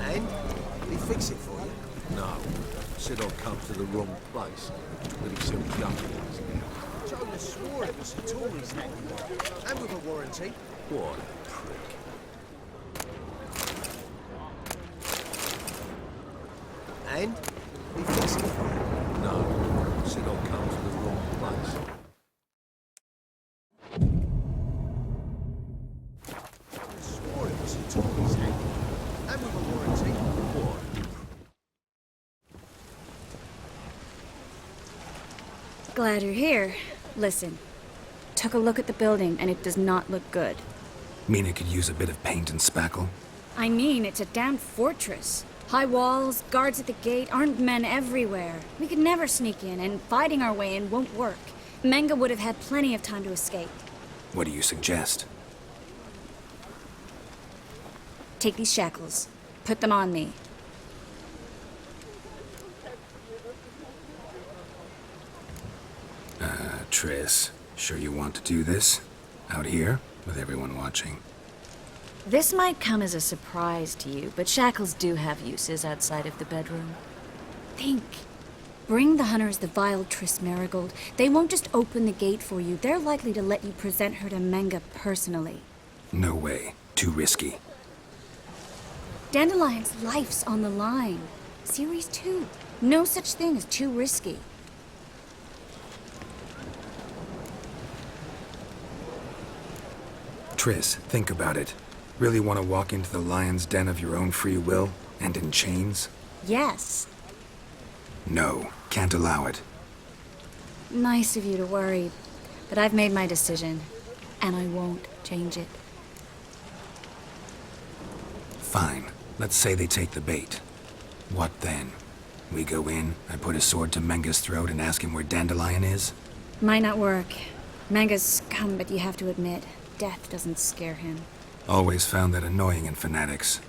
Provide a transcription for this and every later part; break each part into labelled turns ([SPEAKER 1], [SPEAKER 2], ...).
[SPEAKER 1] And? Did he fix it for you?
[SPEAKER 2] No. Said I'd come to the wrong place. But he still jumped me.
[SPEAKER 1] Jonah swore it was a Tory's handiwork. And with a warranty.
[SPEAKER 2] What a prick.
[SPEAKER 1] And? Did he fix it for you?
[SPEAKER 2] No. Said I'd come to the wrong place.
[SPEAKER 1] Swore it was a Tory's handiwork. And with a warranty.
[SPEAKER 2] What?
[SPEAKER 3] Glad you're here. Listen, took a look at the building and it does not look good.
[SPEAKER 4] Mean it could use a bit of paint and spackle?
[SPEAKER 3] I mean, it's a damn fortress. High walls, guards at the gate, armed men everywhere. We could never sneak in, and fighting our way in won't work. Menga would have had plenty of time to escape.
[SPEAKER 4] What do you suggest?
[SPEAKER 3] Take these shackles. Put them on me.
[SPEAKER 4] Triss, sure you want to do this? Out here, with everyone watching?
[SPEAKER 3] This might come as a surprise to you, but shackles do have uses outside of the bedroom. Think. Bring the hunters the vile Triss Marigold. They won't just open the gate for you. They're likely to let you present her to Menga personally.
[SPEAKER 4] No way. Too risky.
[SPEAKER 3] Dandelion's life's on the line. Series 2. No such thing as too risky.
[SPEAKER 4] Triss, think about it. Really want to walk into the lion's den of your own free will, and in chains?
[SPEAKER 3] Yes.
[SPEAKER 4] No, can't allow it.
[SPEAKER 3] Nice of you to worry, but I've made my decision, and I won't change it.
[SPEAKER 4] Fine. Let's say they take the bait. What then? We go in, I put a sword to Menga's throat and ask him where Dandelion is?
[SPEAKER 3] Might not work. Menga's scum, but you have to admit, death doesn't scare him.
[SPEAKER 4] Always found that annoying in fanatics.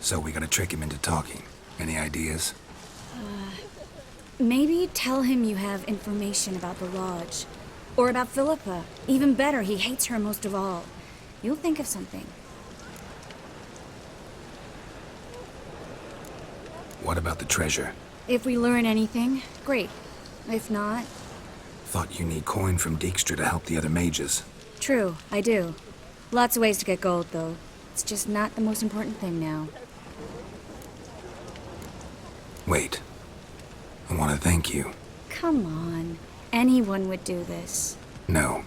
[SPEAKER 4] So we gotta trick him into talking. Any ideas?
[SPEAKER 3] Maybe tell him you have information about the Lodge. Or about Philippa. Even better, he hates her most of all. You'll think of something.
[SPEAKER 4] What about the treasure?
[SPEAKER 3] If we learn anything, great. If not...
[SPEAKER 4] Thought you need coin from Dijkstra to help the other mages.
[SPEAKER 3] True, I do. Lots of ways to get gold, though. It's just not the most important thing now.
[SPEAKER 4] Wait. I want to thank you.
[SPEAKER 3] Come on. Anyone would do this.
[SPEAKER 4] No,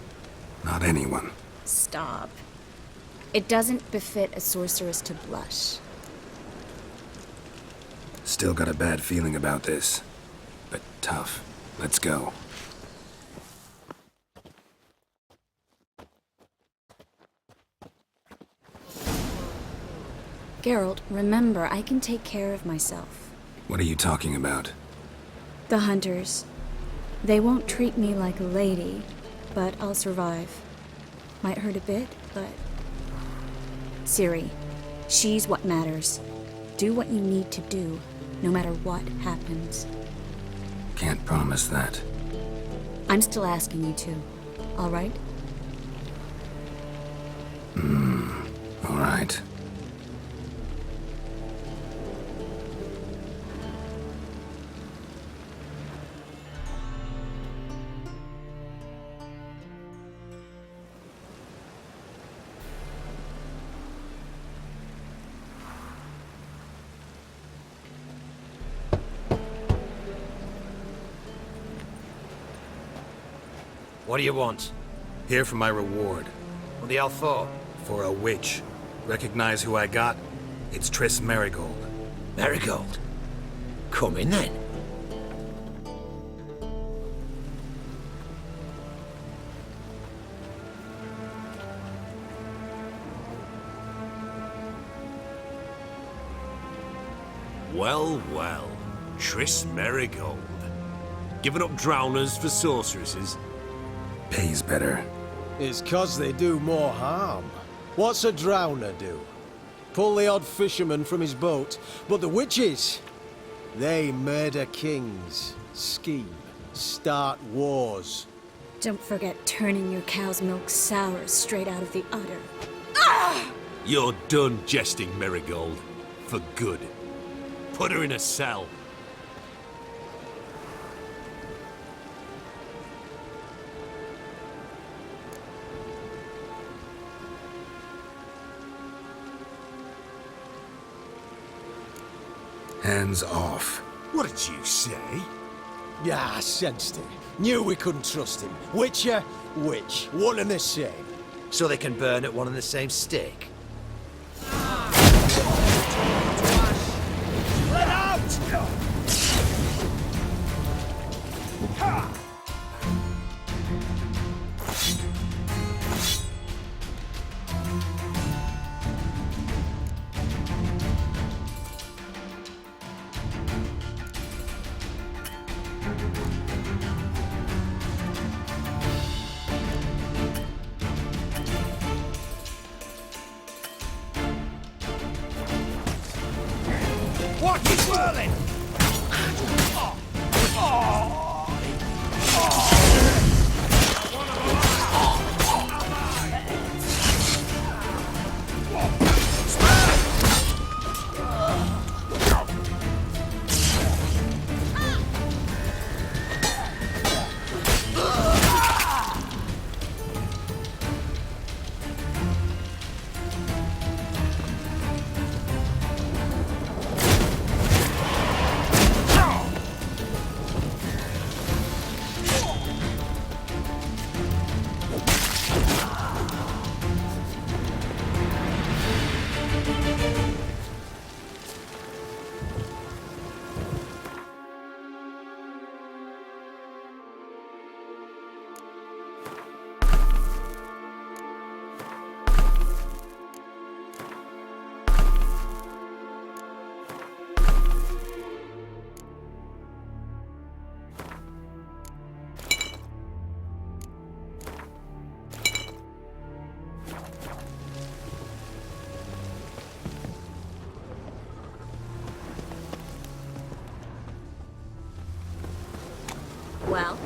[SPEAKER 4] not anyone.
[SPEAKER 3] Stop. It doesn't befit a sorceress to blush.
[SPEAKER 4] Still got a bad feeling about this. But tough. Let's go.
[SPEAKER 3] Geralt, remember, I can take care of myself.
[SPEAKER 4] What are you talking about?
[SPEAKER 3] The hunters. They won't treat me like a lady, but I'll survive. Might hurt a bit, but... Ciri, she's what matters. Do what you need to do, no matter what happens.
[SPEAKER 4] Can't promise that.
[SPEAKER 3] I'm still asking you to, all right?
[SPEAKER 4] All right.
[SPEAKER 5] What do you want?
[SPEAKER 4] Here for my reward.
[SPEAKER 5] What the hell for?
[SPEAKER 4] For a witch. Recognize who I got? It's Triss Marigold.
[SPEAKER 5] Marigold. Come in then.
[SPEAKER 6] Well, well. Triss Marigold. Giving up drowners for sorceresses?
[SPEAKER 4] Pays better.
[SPEAKER 7] It's 'cause they do more harm. What's a drowner do? Pull the odd fisherman from his boat. But the witches, they murder kings, scheme, start wars.
[SPEAKER 3] Don't forget turning your cow's milk sour straight out of the udder.
[SPEAKER 6] You're done jesting, Marigold. For good. Put her in a cell.
[SPEAKER 4] Hands off.
[SPEAKER 6] What did you say?
[SPEAKER 7] Yeah, I sensed it. Knew we couldn't trust him. Witcher, witch. One and the same.
[SPEAKER 5] So they can burn at one and the same stake.
[SPEAKER 1] Let out!
[SPEAKER 5] What is whirling?
[SPEAKER 3] Well,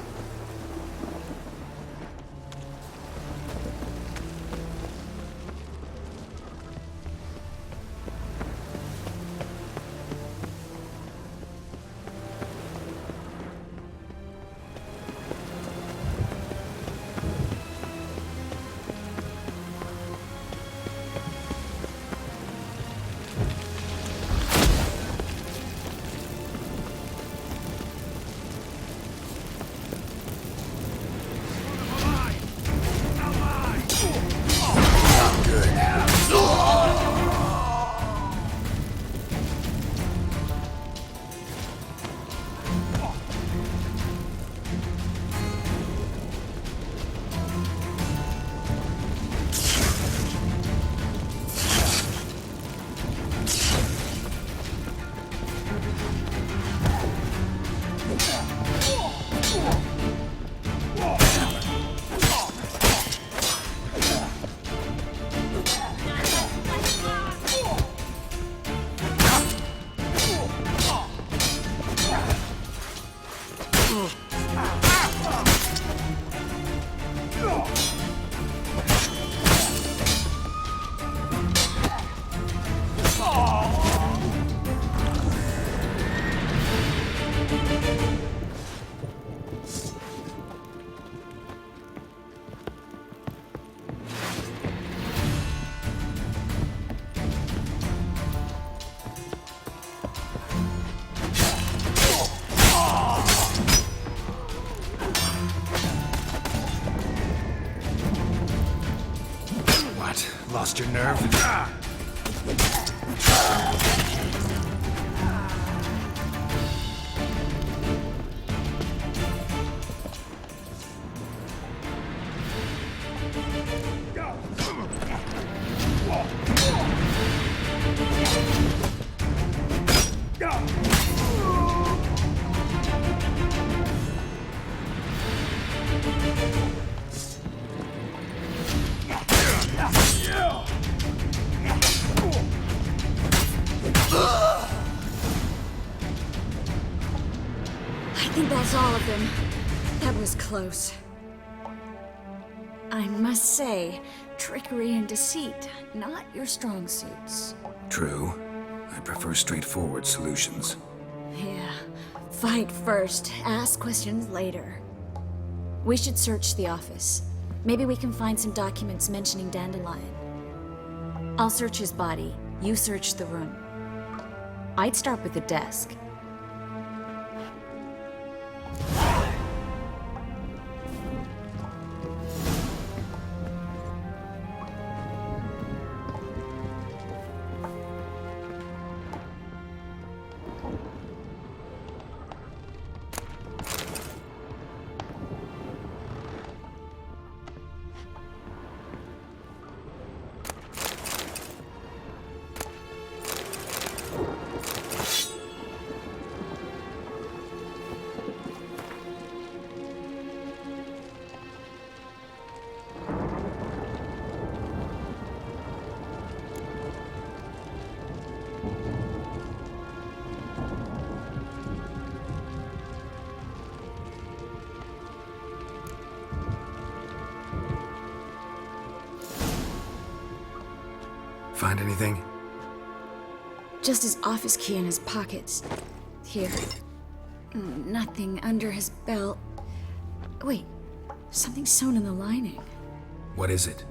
[SPEAKER 4] Lost your nerve?
[SPEAKER 3] I think that's all of them. That was close. I must say, trickery and deceit, not your strong suits.
[SPEAKER 4] True. I prefer straightforward solutions.
[SPEAKER 3] Yeah. Fight first, ask questions later. We should search the office. Maybe we can find some documents mentioning Dandelion. I'll search his body. You search the room. I'd start with the desk.
[SPEAKER 4] Find anything?
[SPEAKER 3] Just his office key in his pockets. Here. Nothing under his belt. Wait, something sewn in the lining.
[SPEAKER 4] What is it?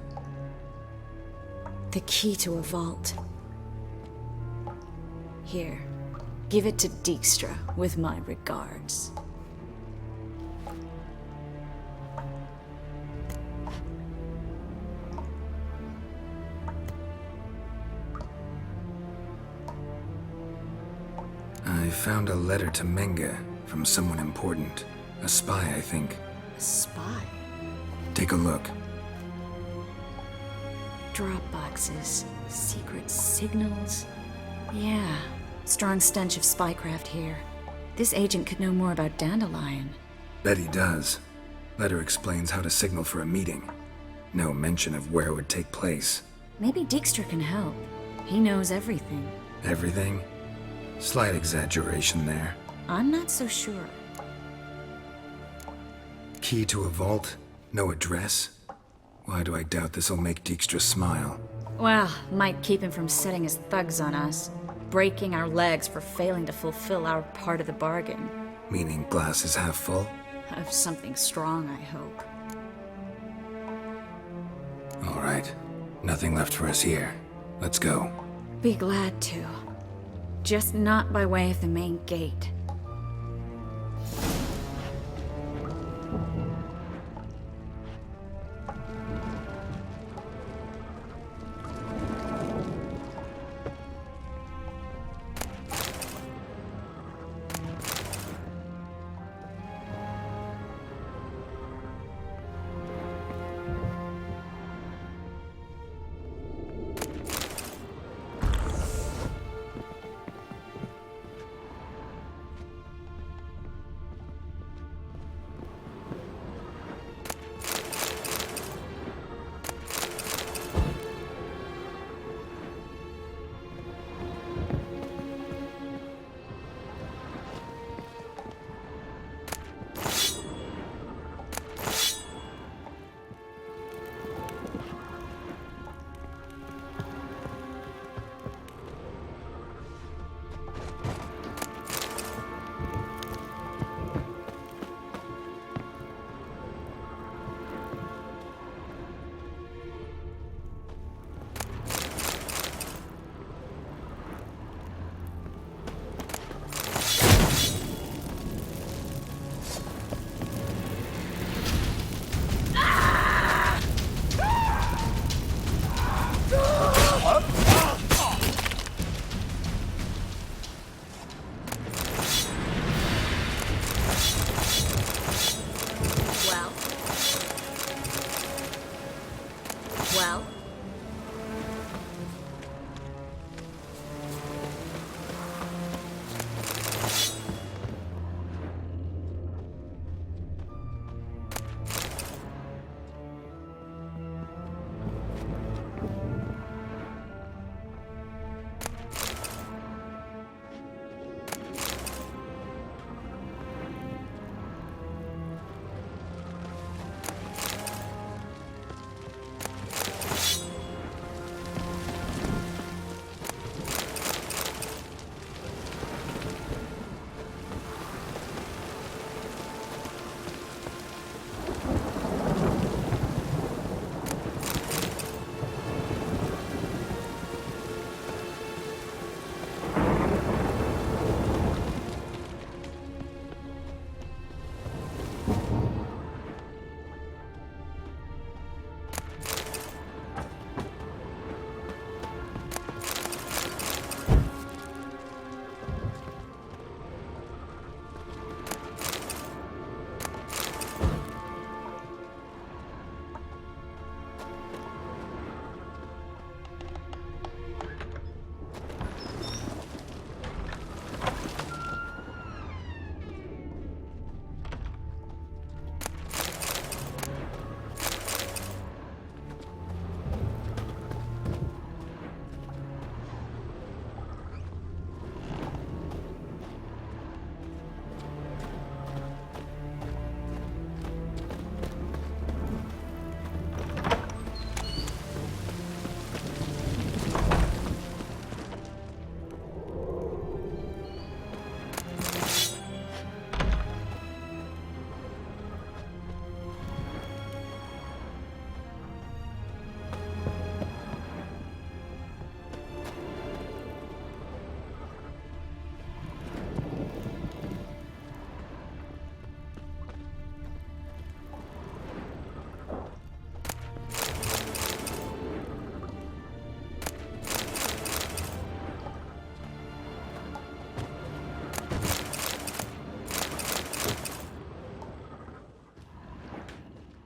[SPEAKER 3] The key to a vault. Here, give it to Dijkstra with my regards.
[SPEAKER 4] I found a letter to Menge from someone important. A spy, I think.
[SPEAKER 3] A spy?
[SPEAKER 4] Take a look.
[SPEAKER 3] Drop boxes, secret signals. Yeah, strong stench of spycraft here. This agent could know more about Dandelion.
[SPEAKER 4] Bet he does. Letter explains how to signal for a meeting. No mention of where it would take place.
[SPEAKER 3] Maybe Dijkstra can help. He knows everything.
[SPEAKER 4] Everything? Slight exaggeration there.
[SPEAKER 3] I'm not so sure.
[SPEAKER 4] Key to a vault? No address? Why do I doubt this'll make Dijkstra smile?
[SPEAKER 3] Well, might keep him from setting his thugs on us. Breaking our legs for failing to fulfill our part of the bargain.
[SPEAKER 4] Meaning glass is half full?
[SPEAKER 3] Of something strong, I hope.
[SPEAKER 4] All right. Nothing left for us here. Let's go.
[SPEAKER 3] Be glad to. Just not by way of the main gate.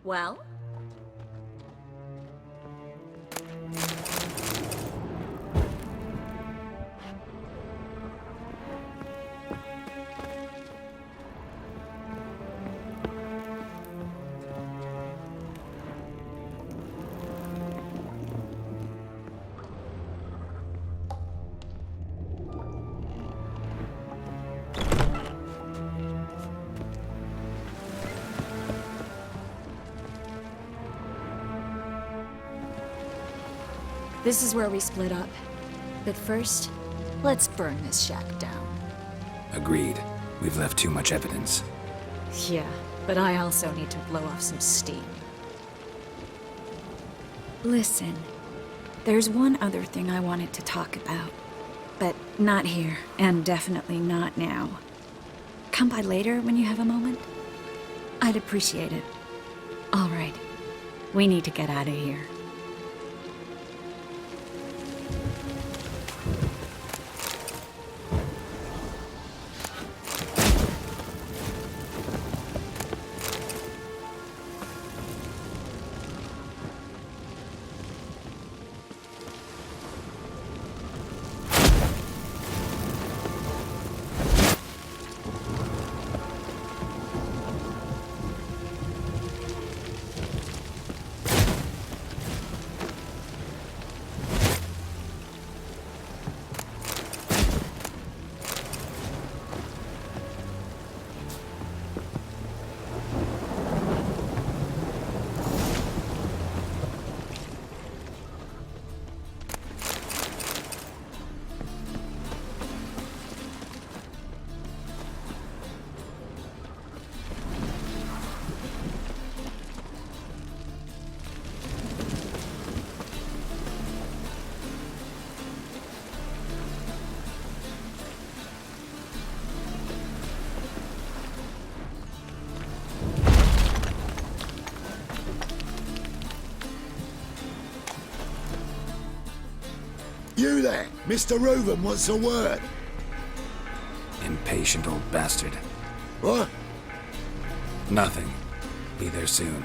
[SPEAKER 3] Well? This is where we split up. But first, let's burn this shack down.
[SPEAKER 4] Agreed. We've left too much evidence.
[SPEAKER 3] Yeah, but I also need to blow off some steam. Listen, there's one other thing I wanted to talk about. But not here, and definitely not now. Come by later when you have a moment? I'd appreciate it. All right, we need to get out of here.
[SPEAKER 2] You there! Mr. Reuven wants a word.
[SPEAKER 4] Impatient old bastard.
[SPEAKER 2] What?
[SPEAKER 4] Nothing. Be there soon.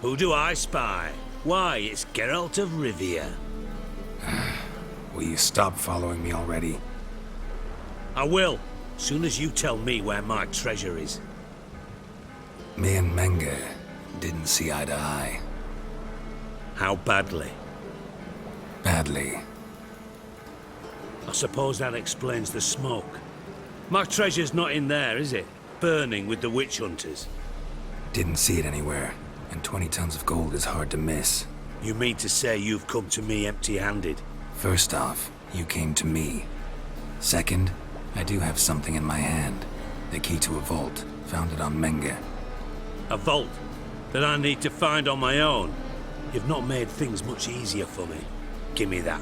[SPEAKER 5] Who do I spy? Why, it's Geralt of Rivia.
[SPEAKER 4] Will you stop following me already?
[SPEAKER 5] I will, soon as you tell me where my treasure is.
[SPEAKER 4] Me and Menge didn't see eye to eye.
[SPEAKER 5] How badly?
[SPEAKER 4] Badly.
[SPEAKER 5] I suppose that explains the smoke. My treasure's not in there, is it? Burning with the witch hunters.
[SPEAKER 4] Didn't see it anywhere, and 20 tons of gold is hard to miss.
[SPEAKER 5] You mean to say you've come to me empty-handed?
[SPEAKER 4] First off, you came to me. Second, I do have something in my hand. The key to a vault, found it on Menge.
[SPEAKER 5] A vault that I need to find on my own? You've not made things much easier for me. Give me that.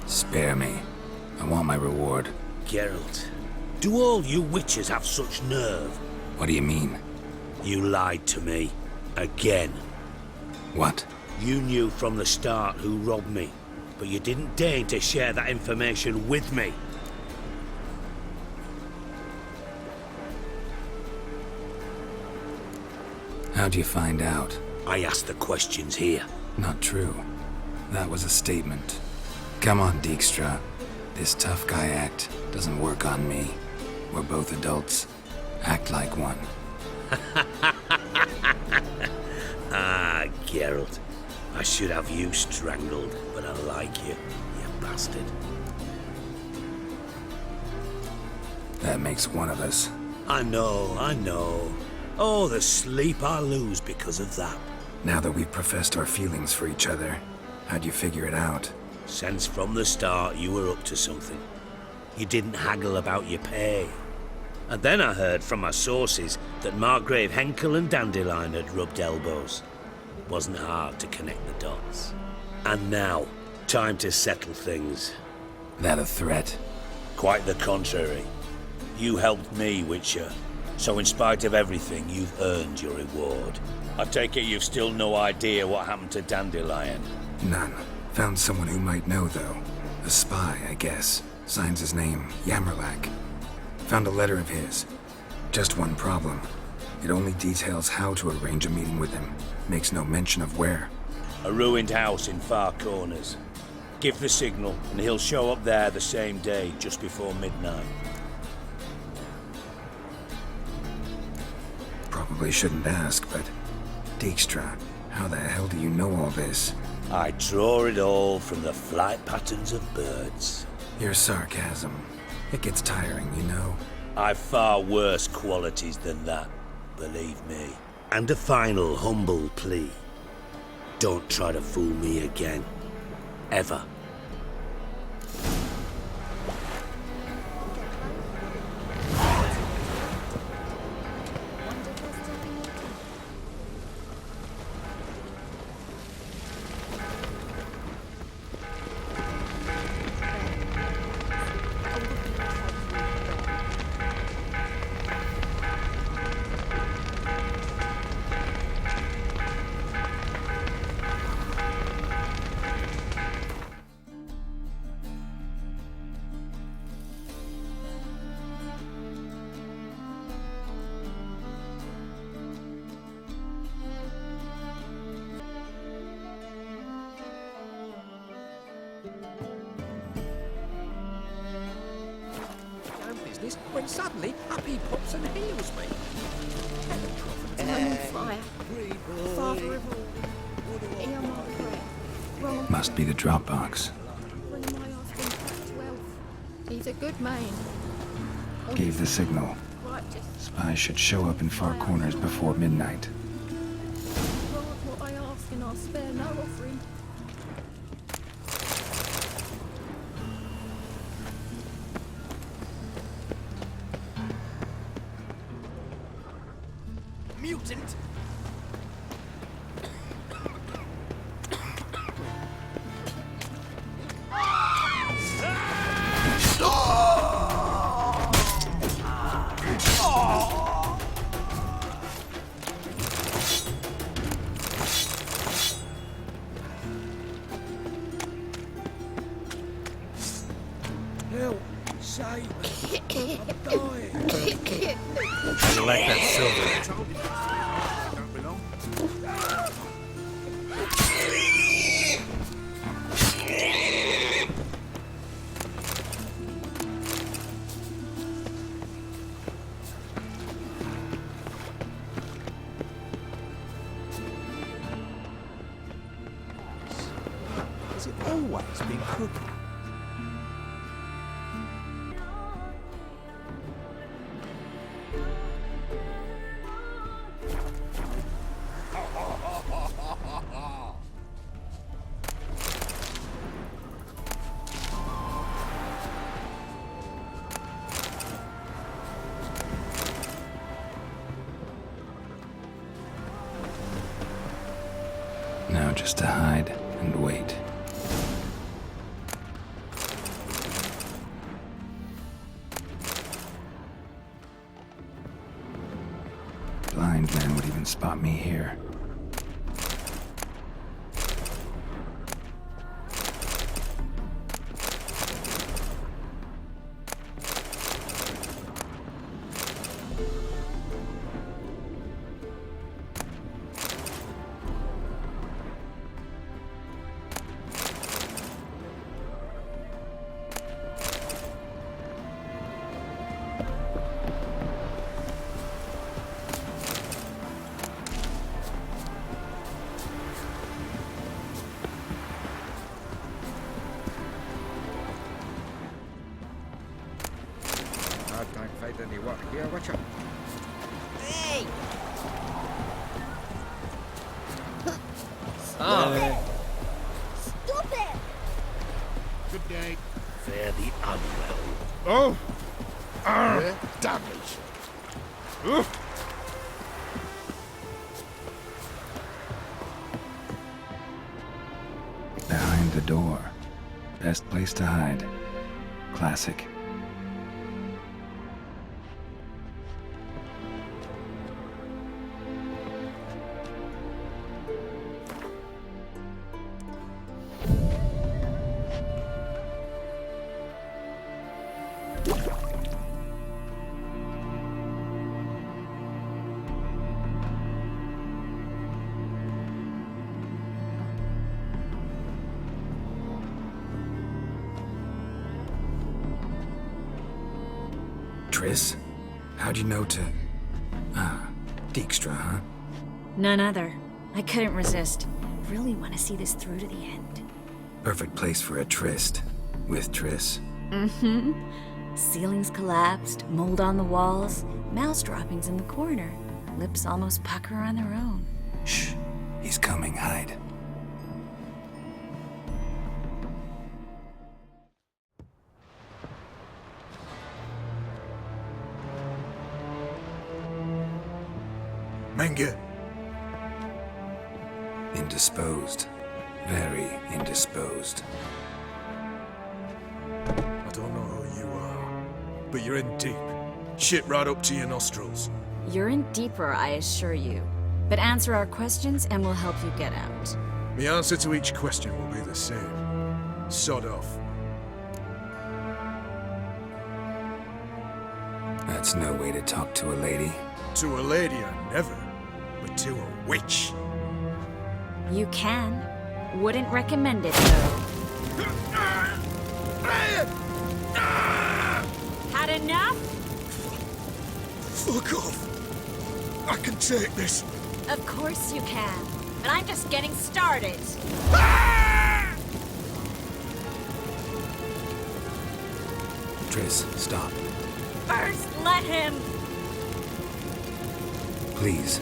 [SPEAKER 4] Spare me. I want my reward.
[SPEAKER 5] Geralt, do all you witches have such nerve?
[SPEAKER 4] What do you mean?
[SPEAKER 5] You lied to me. Again.
[SPEAKER 4] What?
[SPEAKER 5] You knew from the start who robbed me, but you didn't deign to share that information with me.
[SPEAKER 4] How'd you find out?
[SPEAKER 5] I asked the questions here.
[SPEAKER 4] Not true. That was a statement. Come on, Dijkstra. This tough guy act doesn't work on me. We're both adults. Act like one.
[SPEAKER 5] Ah, Geralt. I should have you strangled, but I like you, you bastard.
[SPEAKER 4] That makes one of us.
[SPEAKER 5] I know. Oh, the sleep I lose because of that.
[SPEAKER 4] Now that we've professed our feelings for each other, how'd you figure it out?
[SPEAKER 5] Since from the start you were up to something. You didn't haggle about your pay. And then I heard from my sources that Margrave Henkel and Dandelion had rubbed elbows. Wasn't hard to connect the dots. And now, time to settle things.
[SPEAKER 4] That a threat?
[SPEAKER 5] Quite the contrary. You helped me, Witcher. So in spite of everything, you've earned your reward. I take it you've still no idea what happened to Dandelion?
[SPEAKER 4] None. Found someone who might know, though. A spy, I guess. Signs his name, Yamerlak. Found a letter of his. Just one problem. It only details how to arrange a meeting with him. Makes no mention of where.
[SPEAKER 5] A ruined house in Far Corners. Give the signal, and he'll show up there the same day, just before midnight.
[SPEAKER 4] Probably shouldn't ask, but... Dijkstra, how the hell do you know all this?
[SPEAKER 5] I draw it all from the flight patterns of birds.
[SPEAKER 4] Your sarcasm. It gets tiring, you know.
[SPEAKER 5] I've far worse qualities than that, believe me. And a final humble plea. Don't try to fool me again. Ever.
[SPEAKER 1] Business when suddenly up he pops and heals me.
[SPEAKER 8] Father of all, hear my prayer. Well,
[SPEAKER 4] Must be the Dropbox.
[SPEAKER 8] when my husband back to health, he's a good man.
[SPEAKER 4] Gave the signal.
[SPEAKER 8] Righteous.
[SPEAKER 4] Spies should show up in Far Corners before midnight.
[SPEAKER 8] Grant what I ask and I'll spare no offering.
[SPEAKER 1] Mutant! Help! Save me! I'm dying!
[SPEAKER 6] You like that silver?
[SPEAKER 1] Has it always been cooking?
[SPEAKER 4] Now just to hide and wait. Blind man would even spot me here.
[SPEAKER 1] I don't find any work here, watch out.
[SPEAKER 8] Hey! Stop it!
[SPEAKER 6] Good day.
[SPEAKER 5] Fare the unwell.
[SPEAKER 6] Oh!
[SPEAKER 1] Yeah, damage.
[SPEAKER 4] Behind the door. Best place to hide. Classic. Triss? How'd you know to... Ah, Dijkstra, huh?
[SPEAKER 3] None other. I couldn't resist. Really want to see this through to the end.
[SPEAKER 4] Perfect place for a tryst. With Triss.
[SPEAKER 3] Mm-hmm. Ceilings collapsed, mold on the walls, mouse droppings in the corner. Lips almost pucker on their own.
[SPEAKER 4] Shh. He's coming, hide.
[SPEAKER 6] Menge.
[SPEAKER 4] Indisposed. Very indisposed.
[SPEAKER 6] I don't know who you are, but you're in deep. Shit right up to your nostrils.
[SPEAKER 3] You're in deeper, I assure you. But answer our questions and we'll help you get out.
[SPEAKER 6] The answer to each question will be the same. Sod off.
[SPEAKER 4] That's no way to talk to a lady.
[SPEAKER 6] To a lady, I never. But to a witch.
[SPEAKER 3] You can. Wouldn't recommend it, though. Had enough?
[SPEAKER 6] Fuck off. I can take this.
[SPEAKER 3] Of course you can. But I'm just getting started.
[SPEAKER 4] Triss, stop.
[SPEAKER 3] First, let him.
[SPEAKER 4] Please.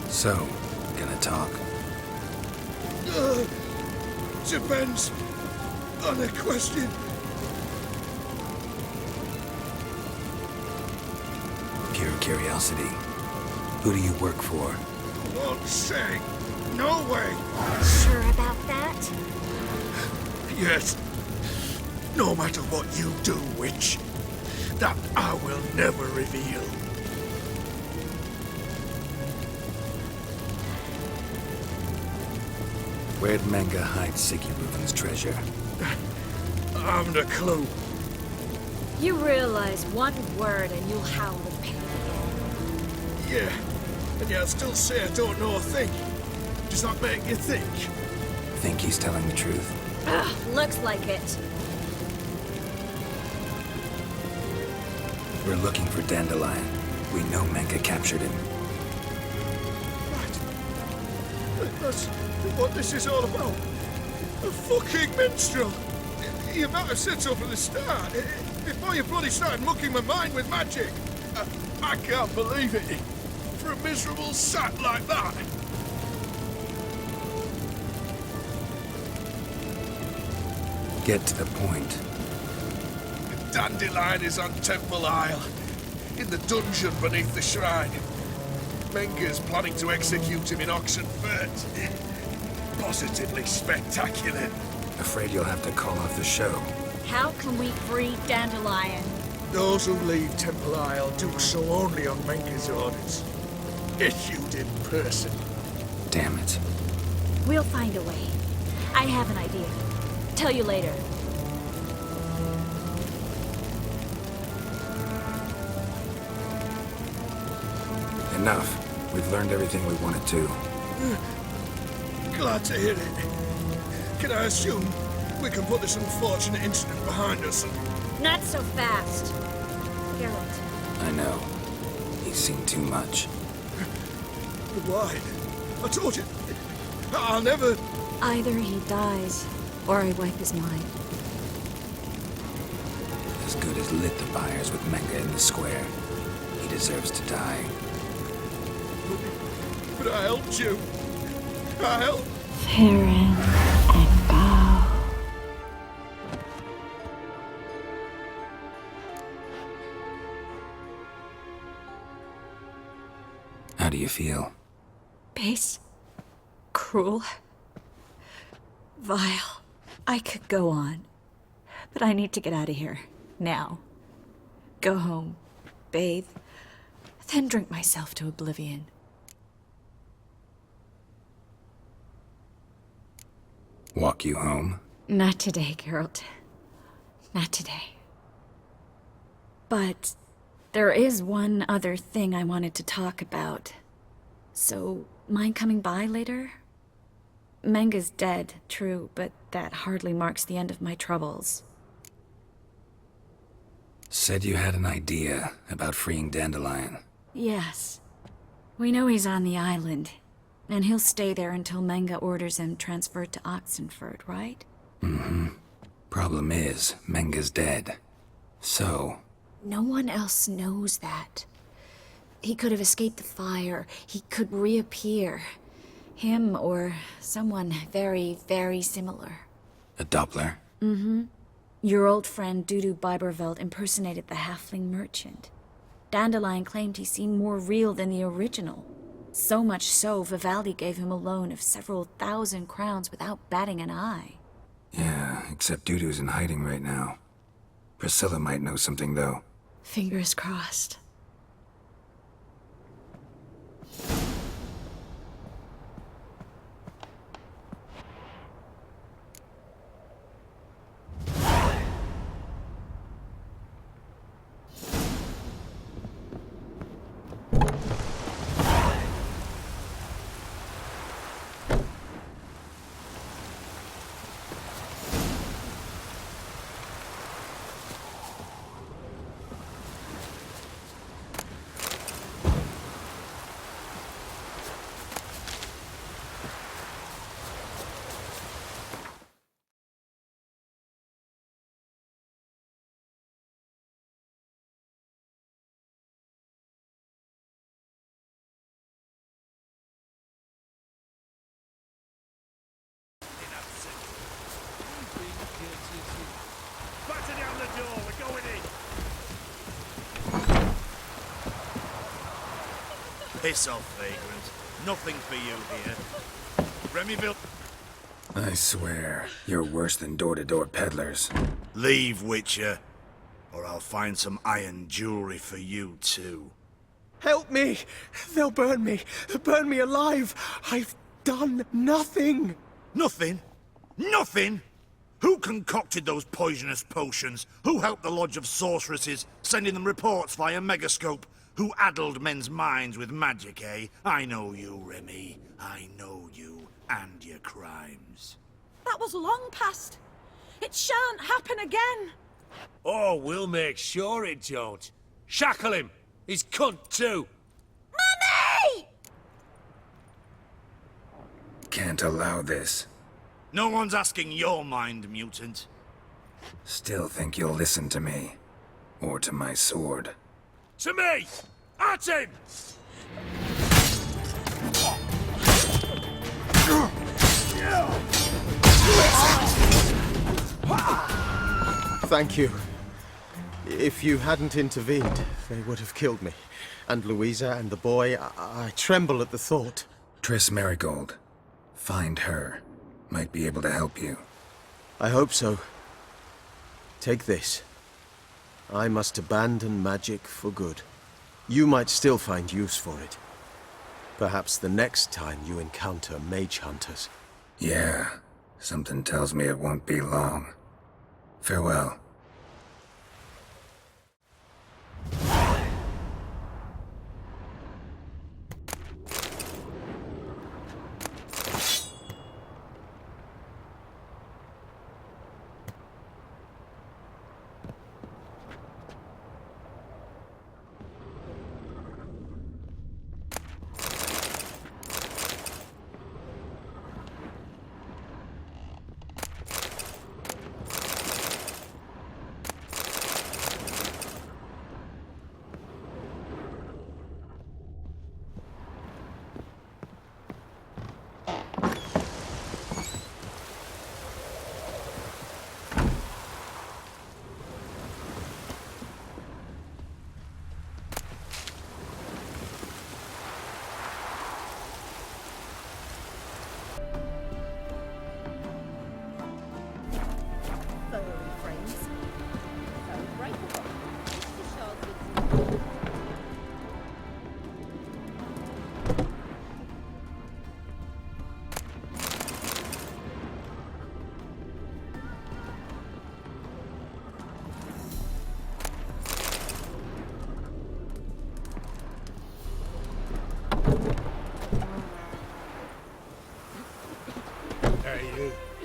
[SPEAKER 4] So, gonna talk?
[SPEAKER 6] Depends on the question.
[SPEAKER 4] Pure curiosity. Who do you work for?
[SPEAKER 6] Won't say. No way.
[SPEAKER 3] Sure about that?
[SPEAKER 6] Yes. No matter what you do, witch, that I will never reveal.
[SPEAKER 4] Where'd Menge hide Siggy Reuven's treasure?
[SPEAKER 6] I haven't a clue.
[SPEAKER 3] You realize one word and you'll howl in pain again.
[SPEAKER 6] Yeah, and yet I'd still say I don't know a thing. Does that make you think?
[SPEAKER 4] Think he's telling the truth?
[SPEAKER 3] Ugh, looks like it.
[SPEAKER 4] We're looking for Dandelion. We know Menge captured him.
[SPEAKER 6] Right. That's what this is all about. A fucking minstrel. You might have said so from the start. Before you bloody started mucking my mind with magic. I can't believe it. For a miserable sap like that.
[SPEAKER 4] Get to the point.
[SPEAKER 6] Dandelion is on Temple Isle, in the dungeon beneath the shrine. Menge's planning to execute him in Oxenfurt. Positively spectacular.
[SPEAKER 4] Afraid you'll have to call off the show.
[SPEAKER 3] How can we free Dandelion?
[SPEAKER 6] Those who leave Temple Isle do so only on Menge's orders. Issued in person.
[SPEAKER 4] Damn it.
[SPEAKER 3] We'll find a way. I have an idea. Tell you later.
[SPEAKER 4] Enough. We've learned everything we wanted to.
[SPEAKER 6] Glad to hear it. Can I assume we can put this unfortunate incident behind us?
[SPEAKER 3] Not so fast. Geralt.
[SPEAKER 4] I know. He's seen too much.
[SPEAKER 6] But why? I told you. I'll never...
[SPEAKER 3] Either he dies, or I wipe his mind.
[SPEAKER 4] As good as lit the fires with Menge in the square. He deserves to die.
[SPEAKER 6] But I helped you. I helped.
[SPEAKER 3] Farron and go.
[SPEAKER 4] How do you feel?
[SPEAKER 3] Base. Cruel. Vile. I could go on. But I need to get out of here. Now. Go home. Bathe. Then drink myself to oblivion.
[SPEAKER 4] Walk you home?
[SPEAKER 3] Not today, Geralt. Not today. But there is one other thing I wanted to talk about. So, mind coming by later? Menga's dead, true, but that hardly marks the end of my troubles.
[SPEAKER 4] Said you had an idea about freeing Dandelion.
[SPEAKER 3] Yes. We know he's on the island, and he'll stay there until Menga orders him transferred to Oxenford, right?
[SPEAKER 4] Mm-hmm. Problem is, Menga's dead. So...
[SPEAKER 3] No one else knows that. He could have escaped the fire. He could reappear. Him or someone very, very similar.
[SPEAKER 4] A Doppler?
[SPEAKER 3] Mm-hmm. Your old friend Dudu Biberveld impersonated the halfling merchant. Dandelion claimed he seemed more real than the original. So much so, Vivaldi gave him a loan of several thousand crowns without batting an eye.
[SPEAKER 4] Yeah, except Dudu's in hiding right now. Priscilla might know something, though.
[SPEAKER 3] Fingers crossed.
[SPEAKER 5] Batter down the door, we're going in.
[SPEAKER 9] Piss off, vagrant. Nothing for you here. Remyville...
[SPEAKER 4] I swear, you're worse than door-to-door peddlers.
[SPEAKER 9] Leave, Witcher, or I'll find some iron jewelry for you, too.
[SPEAKER 7] Help me! They'll burn me! Burn me alive! I've done nothing!
[SPEAKER 9] Nothing? Nothing? Who concocted those poisonous potions? Who helped the Lodge of Sorceresses, sending them reports via Megascope? Who addled men's minds with magic, eh? I know you, Remy. I know you and your crimes.
[SPEAKER 8] That was long past. It shan't happen again.
[SPEAKER 5] Oh, we'll make sure it don't. Shackle him! He's cunt too!
[SPEAKER 8] Mummy!
[SPEAKER 4] Can't allow this.
[SPEAKER 9] No one's asking your mind, mutant.
[SPEAKER 4] Still think you'll listen to me. Or to my sword.
[SPEAKER 5] To me! At him!
[SPEAKER 7] Thank you. If you hadn't intervened, they would have killed me. And Louisa and the boy, I tremble at the thought.
[SPEAKER 4] Triss Marigold. Find her. Might be able to help you.
[SPEAKER 7] I hope so. Take this. I must abandon magic for good. You might still find use for it. Perhaps the next time you encounter mage hunters.
[SPEAKER 4] Yeah. Something tells me it won't be long. Farewell.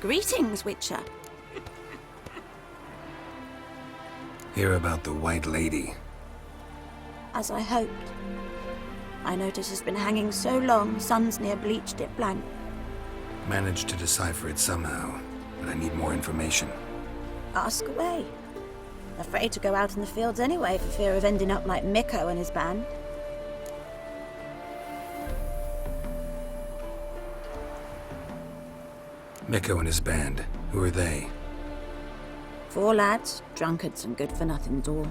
[SPEAKER 3] Greetings, Witcher.
[SPEAKER 4] Hear about the White Lady.
[SPEAKER 3] As I hoped. My notice has been hanging so long, Sun's near bleached it blank.
[SPEAKER 4] Managed to decipher it somehow, but I need more information.
[SPEAKER 3] Ask away. Afraid to go out in the fields anyway for fear of ending up like Mikko and his band.
[SPEAKER 4] Mikko and his band. Who are they?
[SPEAKER 3] 4 lads, drunkards and good-for-nothings all.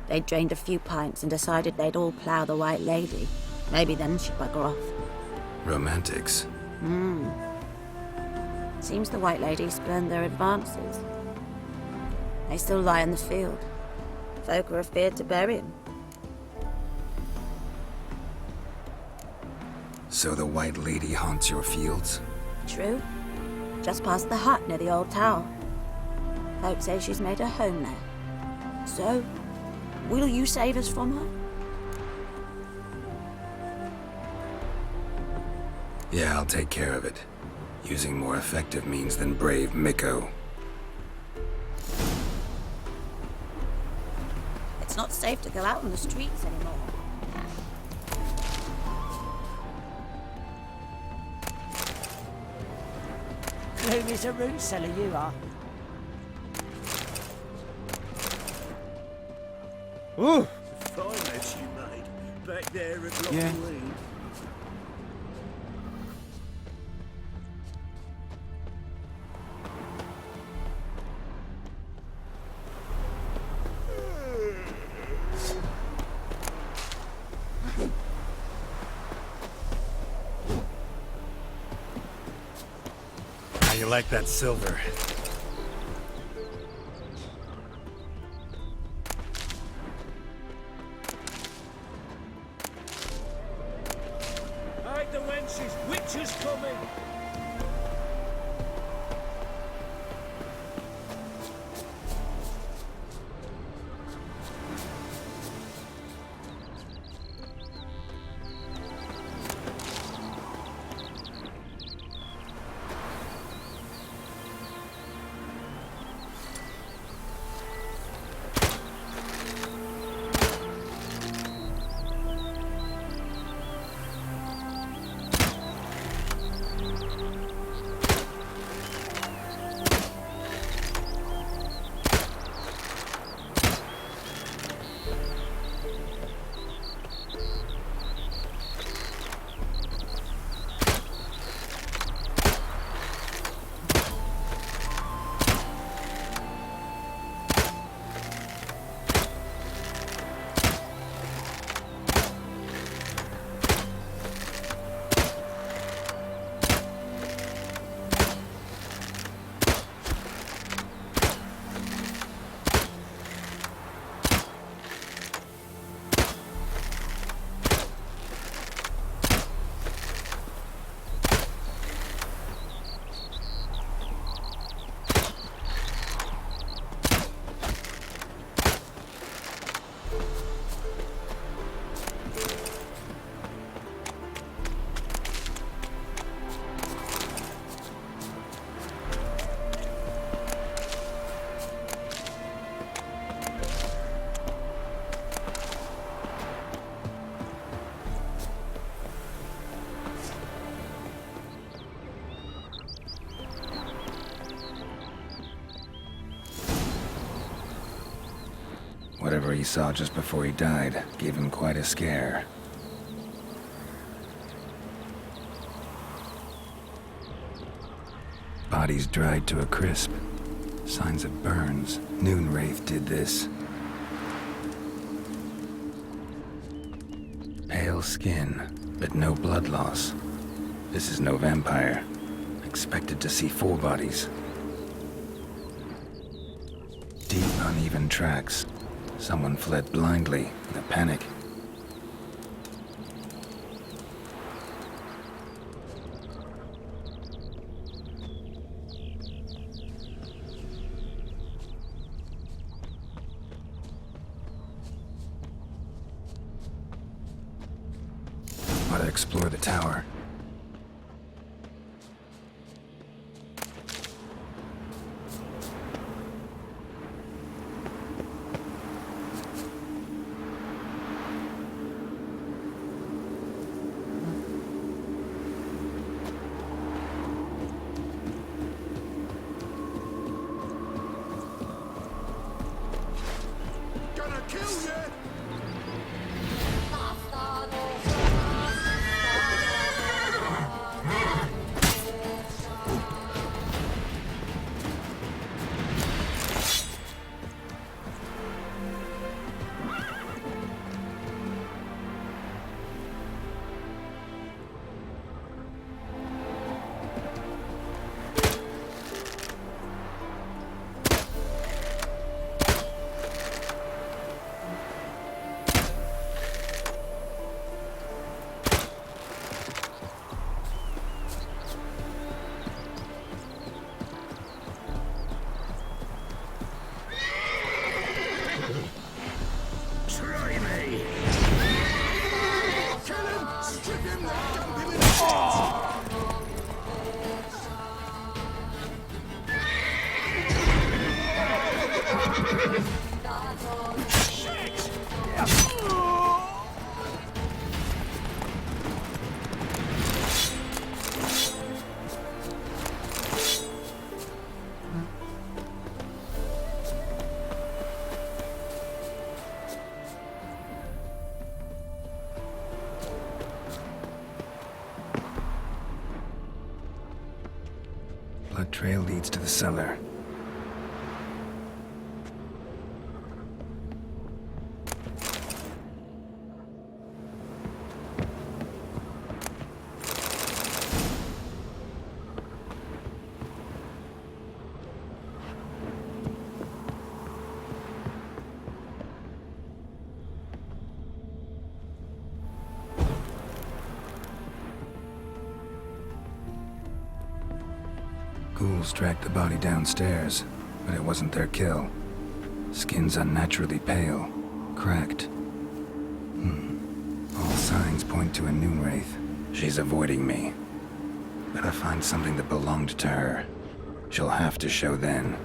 [SPEAKER 3] They'd drained a few pints and decided they'd all plough the White Lady. Maybe then she'd bugger off.
[SPEAKER 4] Romantics.
[SPEAKER 3] Seems the White Lady spurned their advances. They still lie in the field. Folk are afeard to bury 'em.
[SPEAKER 4] So the White Lady haunts your fields?
[SPEAKER 3] True. Just past the hut near the old tower. Folk say she's made her home there. So, will you save us from her?
[SPEAKER 4] Yeah, I'll take care of it. Using more effective means than brave Mikko.
[SPEAKER 3] It's not safe to go out on the streets anymore.
[SPEAKER 10] Gloomy a root cellar, you are.
[SPEAKER 7] Ooh!
[SPEAKER 5] Fine mess you made back there at Loch
[SPEAKER 7] Yeah.
[SPEAKER 5] Lane.
[SPEAKER 4] How you like that silver?
[SPEAKER 5] Hide the wenches! Witches coming!
[SPEAKER 4] Whatever he saw just before he died gave him quite a scare. Bodies dried to a crisp. Signs of burns. Noonwraith did this. Pale skin, but no blood loss. This is no vampire. Expected to see 4 bodies. Deep, uneven tracks. Someone fled blindly in a panic. Ought to explore the tower.
[SPEAKER 1] kill you!
[SPEAKER 4] Blood trail leads to the cellar. Ghouls dragged the body downstairs, but it wasn't their kill. Skin's unnaturally pale, cracked. All signs point to a new wraith. She's avoiding me. Better find something that belonged to her. She'll have to show then.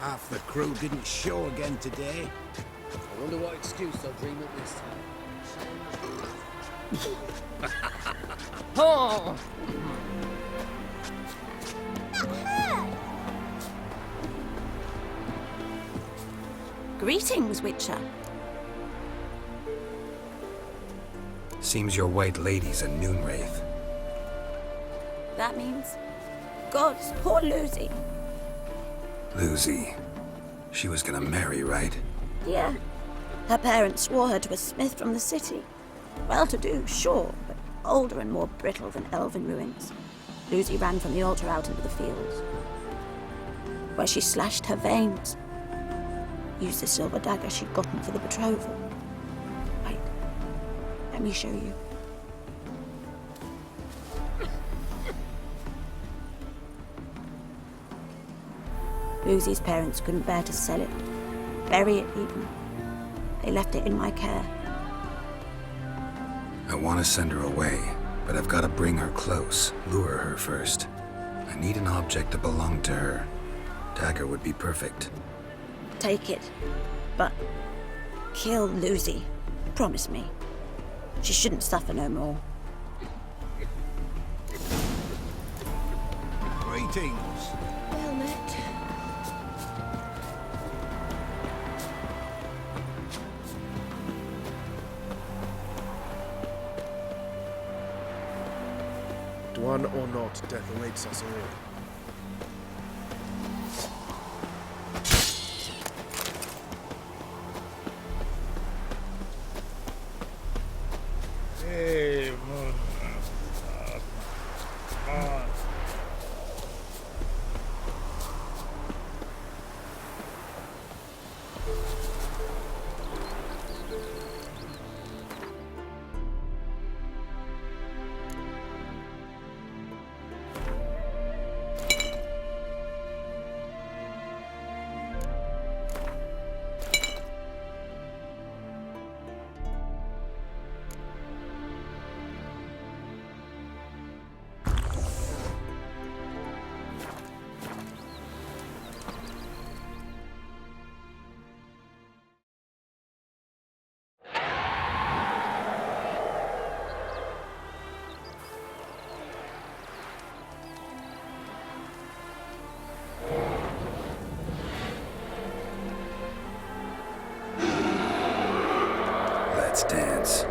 [SPEAKER 2] Half the crew didn't show again today.
[SPEAKER 11] I wonder what excuse they'll dream up this time. Oh!
[SPEAKER 3] Greetings, Witcher.
[SPEAKER 4] Seems your white lady's a noon wraith.
[SPEAKER 3] That means... Gods, poor Lucy.
[SPEAKER 4] Lucy. She was gonna marry, right?
[SPEAKER 3] Yeah. Her parents swore her to a smith from the city. Well-to-do, sure, but older and more brittle than elven ruins. Lucy ran from the altar out into the fields, where she slashed her veins. Used the silver dagger she'd gotten for the betrothal. Wait, let me show you. Lucy's parents couldn't bear to sell it, bury it even. They left it in my care.
[SPEAKER 4] I want to send her away, but I've got to bring her close, lure her first. I need an object to belong to her. Dagger would be perfect.
[SPEAKER 3] Take it, but kill Lucy. Promise me. She shouldn't suffer no more.
[SPEAKER 2] Greetings.
[SPEAKER 8] Well met.
[SPEAKER 6] Dwan or not, death awaits us all. Hey,
[SPEAKER 4] Let's dance.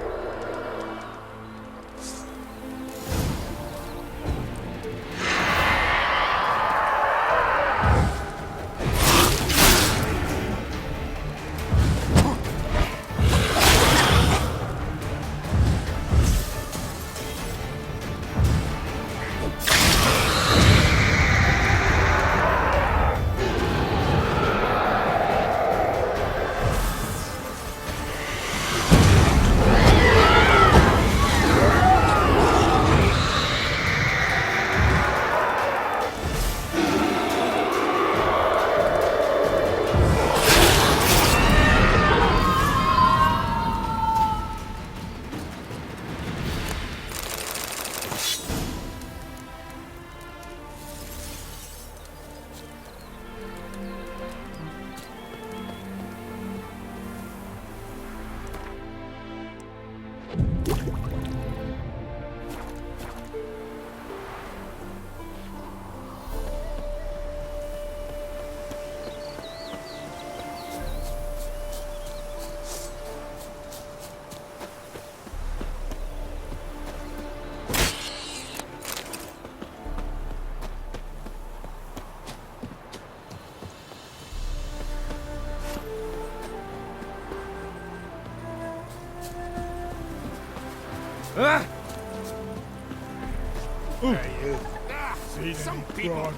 [SPEAKER 9] Some people.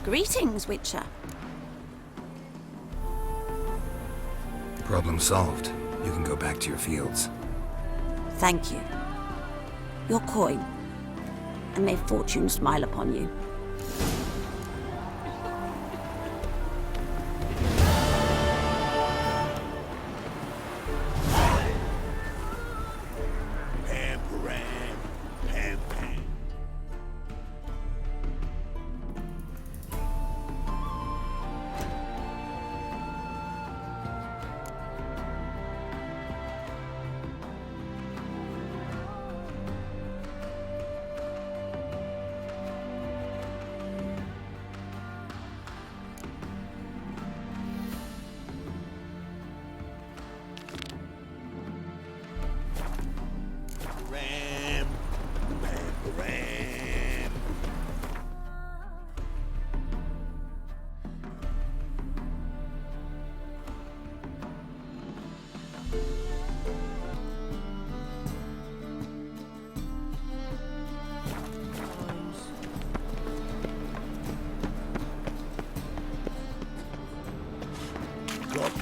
[SPEAKER 3] Greetings, Witcher.
[SPEAKER 4] Problem solved. You can go back to your fields.
[SPEAKER 3] Thank you. Your coin. And may fortune smile upon you.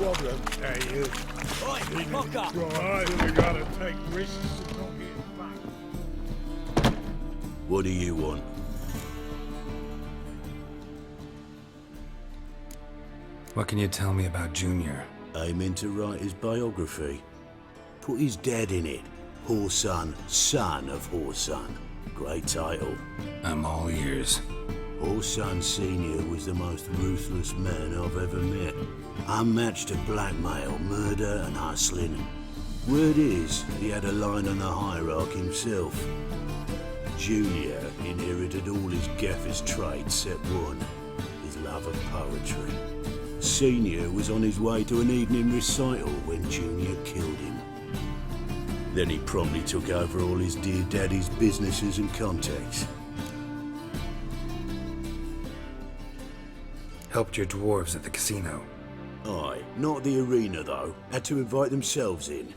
[SPEAKER 6] problem.
[SPEAKER 9] Hey, you.
[SPEAKER 10] Oi, fuck up!
[SPEAKER 6] Right, we gotta take risks and not get back.
[SPEAKER 5] What do you want?
[SPEAKER 4] What can you tell me about Junior?
[SPEAKER 5] Aiming to write his biography. Put his dad in it. Whoreson, son of Whoreson. Great title.
[SPEAKER 4] I'm all ears.
[SPEAKER 5] Whoreson Sr. was the most ruthless man I've ever met. Unmatched at blackmail, murder and hustling. Word is, he had a line on the hierarchy himself. Junior inherited all his gaffer's traits except one, his love of poetry. Senior was on his way to an evening recital when Junior killed him. Then he promptly took over all his dear daddy's businesses and contacts.
[SPEAKER 4] Helped your dwarves at the casino.
[SPEAKER 5] Aye, not the arena though. Had to invite themselves in.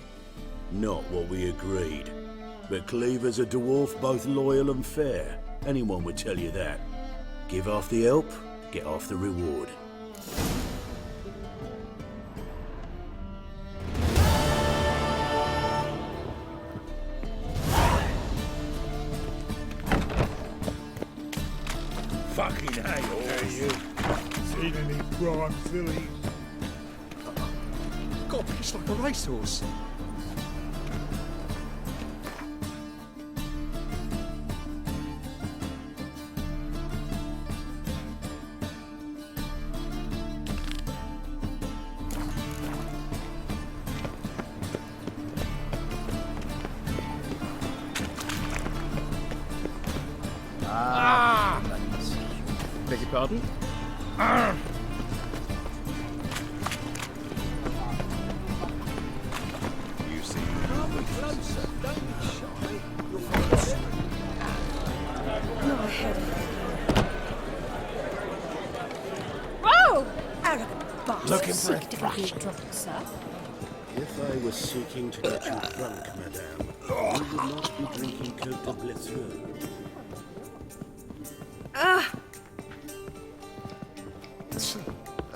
[SPEAKER 5] Not what we agreed. But Cleaver's a dwarf both loyal and fair. Anyone would tell you that. Give half the help, get half the reward.
[SPEAKER 6] Fucking hell. Hey, you. Seen any prime fillies?
[SPEAKER 1] Got a piss like a racehorse.
[SPEAKER 11] Beg your pardon?
[SPEAKER 1] You see, come closer, don't be shy. You'll
[SPEAKER 3] Not a headache.
[SPEAKER 8] Whoa!
[SPEAKER 3] Arrogant bastard.
[SPEAKER 4] Looking for a
[SPEAKER 3] Sick to be
[SPEAKER 4] thrashing.
[SPEAKER 3] drunk, sir.
[SPEAKER 5] If I was seeking to get you drunk, madame, you would not be drinking Cote de Blessure.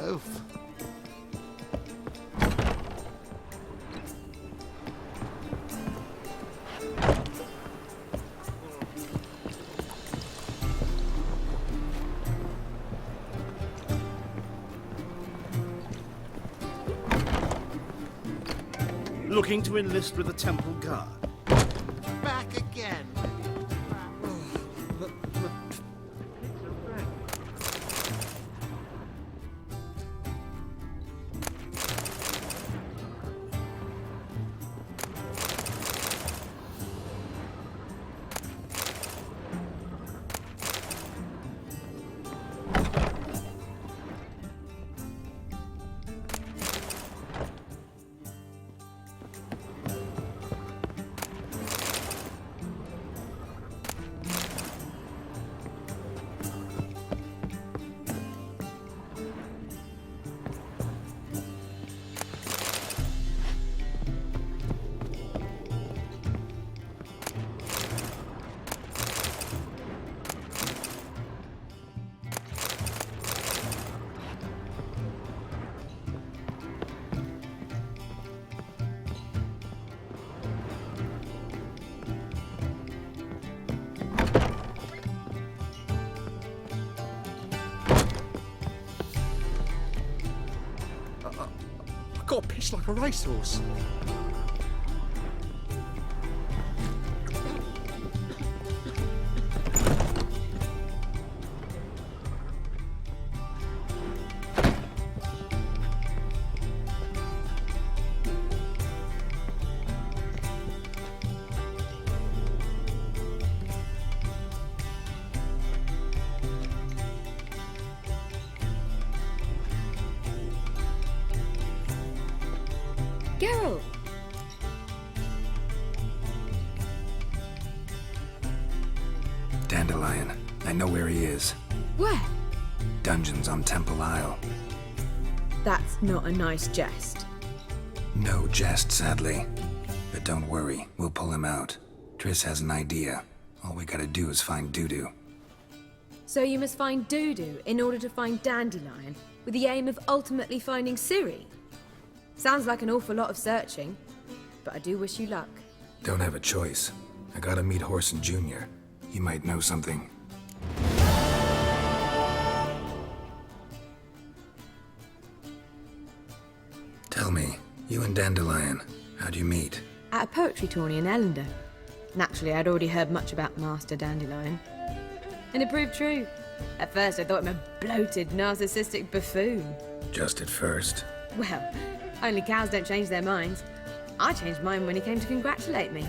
[SPEAKER 1] Oof.
[SPEAKER 9] Looking to enlist with the Temple Guard.
[SPEAKER 1] Back again. Got a piss like a racehorse.
[SPEAKER 3] Geralt!
[SPEAKER 4] Dandelion. I know where he is.
[SPEAKER 3] Where?
[SPEAKER 4] Dungeons on Temple Isle.
[SPEAKER 3] That's not a nice jest.
[SPEAKER 4] No jest, sadly. But don't worry, we'll pull him out. Triss has an idea. All we gotta do is find Dudu.
[SPEAKER 8] So you must find Dudu in order to find Dandelion, with the aim of ultimately finding Ciri?
[SPEAKER 12] Sounds like an awful lot of searching, but I do wish you luck.
[SPEAKER 4] Don't have a choice. I gotta meet Horson Jr. He might know something. Tell me, you and Dandelion, how'd you meet?
[SPEAKER 12] At a poetry tourney in Ellender. Naturally, I'd already heard much about Master Dandelion. And it proved true. At first, I thought him a bloated, narcissistic buffoon.
[SPEAKER 4] Just at first.
[SPEAKER 12] Well, only cows don't change their minds. I changed mine when he came to congratulate me.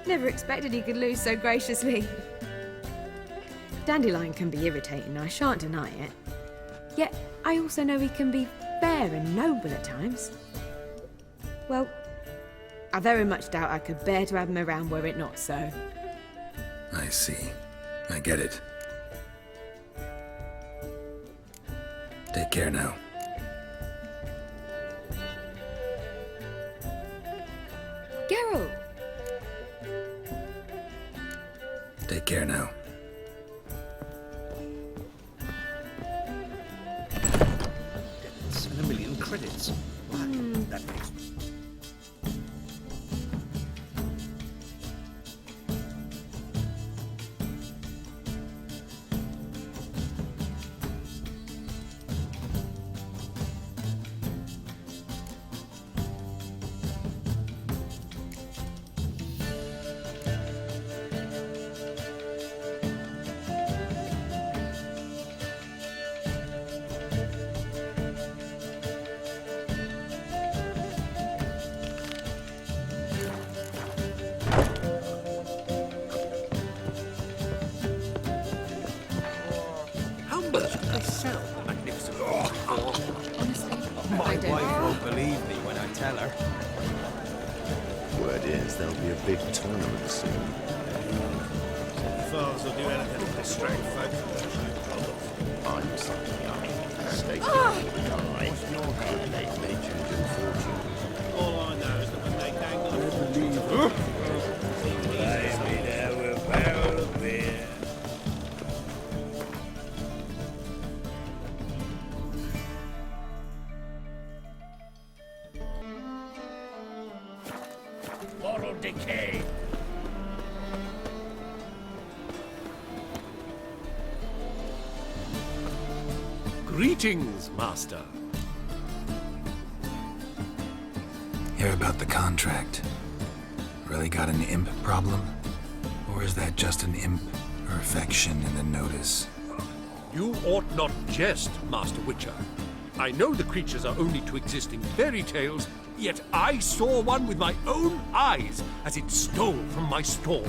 [SPEAKER 12] Never expected he could lose so graciously. Dandelion can be irritating, I shan't deny it. Yet, I also know he can be fair and noble at times. Well, I very much doubt I could bear to have him around were it not so.
[SPEAKER 4] I see. I get it. Take care now.
[SPEAKER 12] Geralt!
[SPEAKER 4] Take care now.
[SPEAKER 2] $7 million credits. Wow, that makes...
[SPEAKER 8] My wife won't believe me when I tell her.
[SPEAKER 1] Word is there'll be a big tournament soon.
[SPEAKER 6] Fathers will do anything to distract folk.
[SPEAKER 1] I'm something up. Stay die. They legend and fortune.
[SPEAKER 6] All I know is that when they dangle
[SPEAKER 5] Maybe there will barrel of beer. Moral decay.
[SPEAKER 6] Greetings, Master.
[SPEAKER 4] Hear about the contract. Really got an imp problem? Or is that just an imp perfection in the notice?
[SPEAKER 6] You ought not jest, Master Witcher. I know the creatures are only to exist in fairy tales, yet I saw one with my own eyes as it stole from my stall.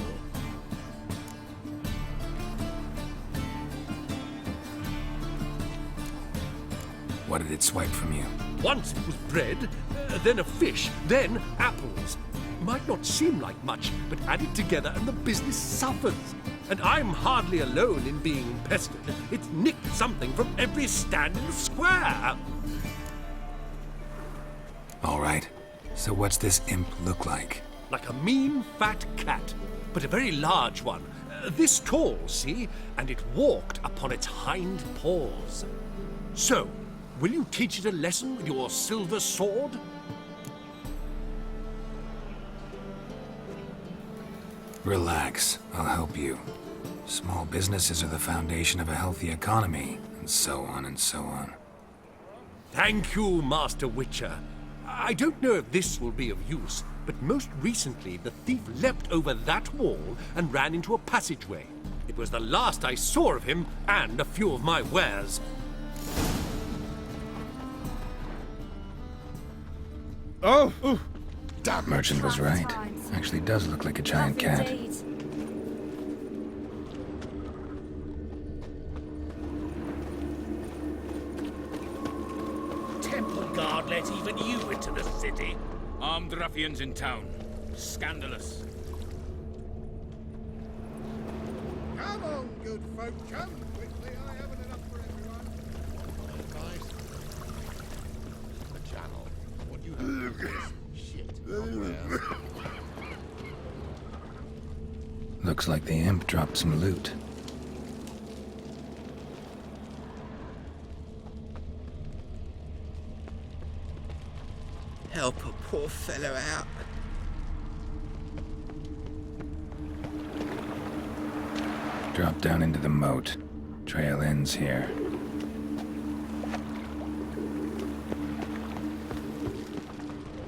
[SPEAKER 4] What did it swipe from you?
[SPEAKER 6] Once it was bread, then a fish, then apples. Might not seem like much, but add it together and the business suffers. And I'm hardly alone in being pestered. It's nicked something from every stand in the square.
[SPEAKER 4] All right. So what's this imp look like?
[SPEAKER 6] Like a mean, fat cat, but a very large one. This tall, see? And it walked upon its hind paws. So, will you teach it a lesson with your silver sword?
[SPEAKER 4] Relax. I'll help you. Small businesses are the foundation of a healthy economy, and so on and so on.
[SPEAKER 6] Thank you, Master Witcher. I don't know if this will be of use, but most recently the thief leapt over that wall and ran into a passageway. It was the last I saw of him and a few of my wares.
[SPEAKER 7] Oh!
[SPEAKER 4] That merchant was right. Actually does look like a giant cat.
[SPEAKER 5] Temple Guard let even you into the city.
[SPEAKER 10] Armed ruffians in town. Scandalous.
[SPEAKER 6] Come on, good folk, come quickly. I haven't enough for everyone.
[SPEAKER 1] The channel. What do you have to do with this shit? Nowhere.
[SPEAKER 4] Looks like the imp dropped some loot.
[SPEAKER 2] How
[SPEAKER 13] poor fellow out.
[SPEAKER 4] Drop down into the moat. Trail ends here.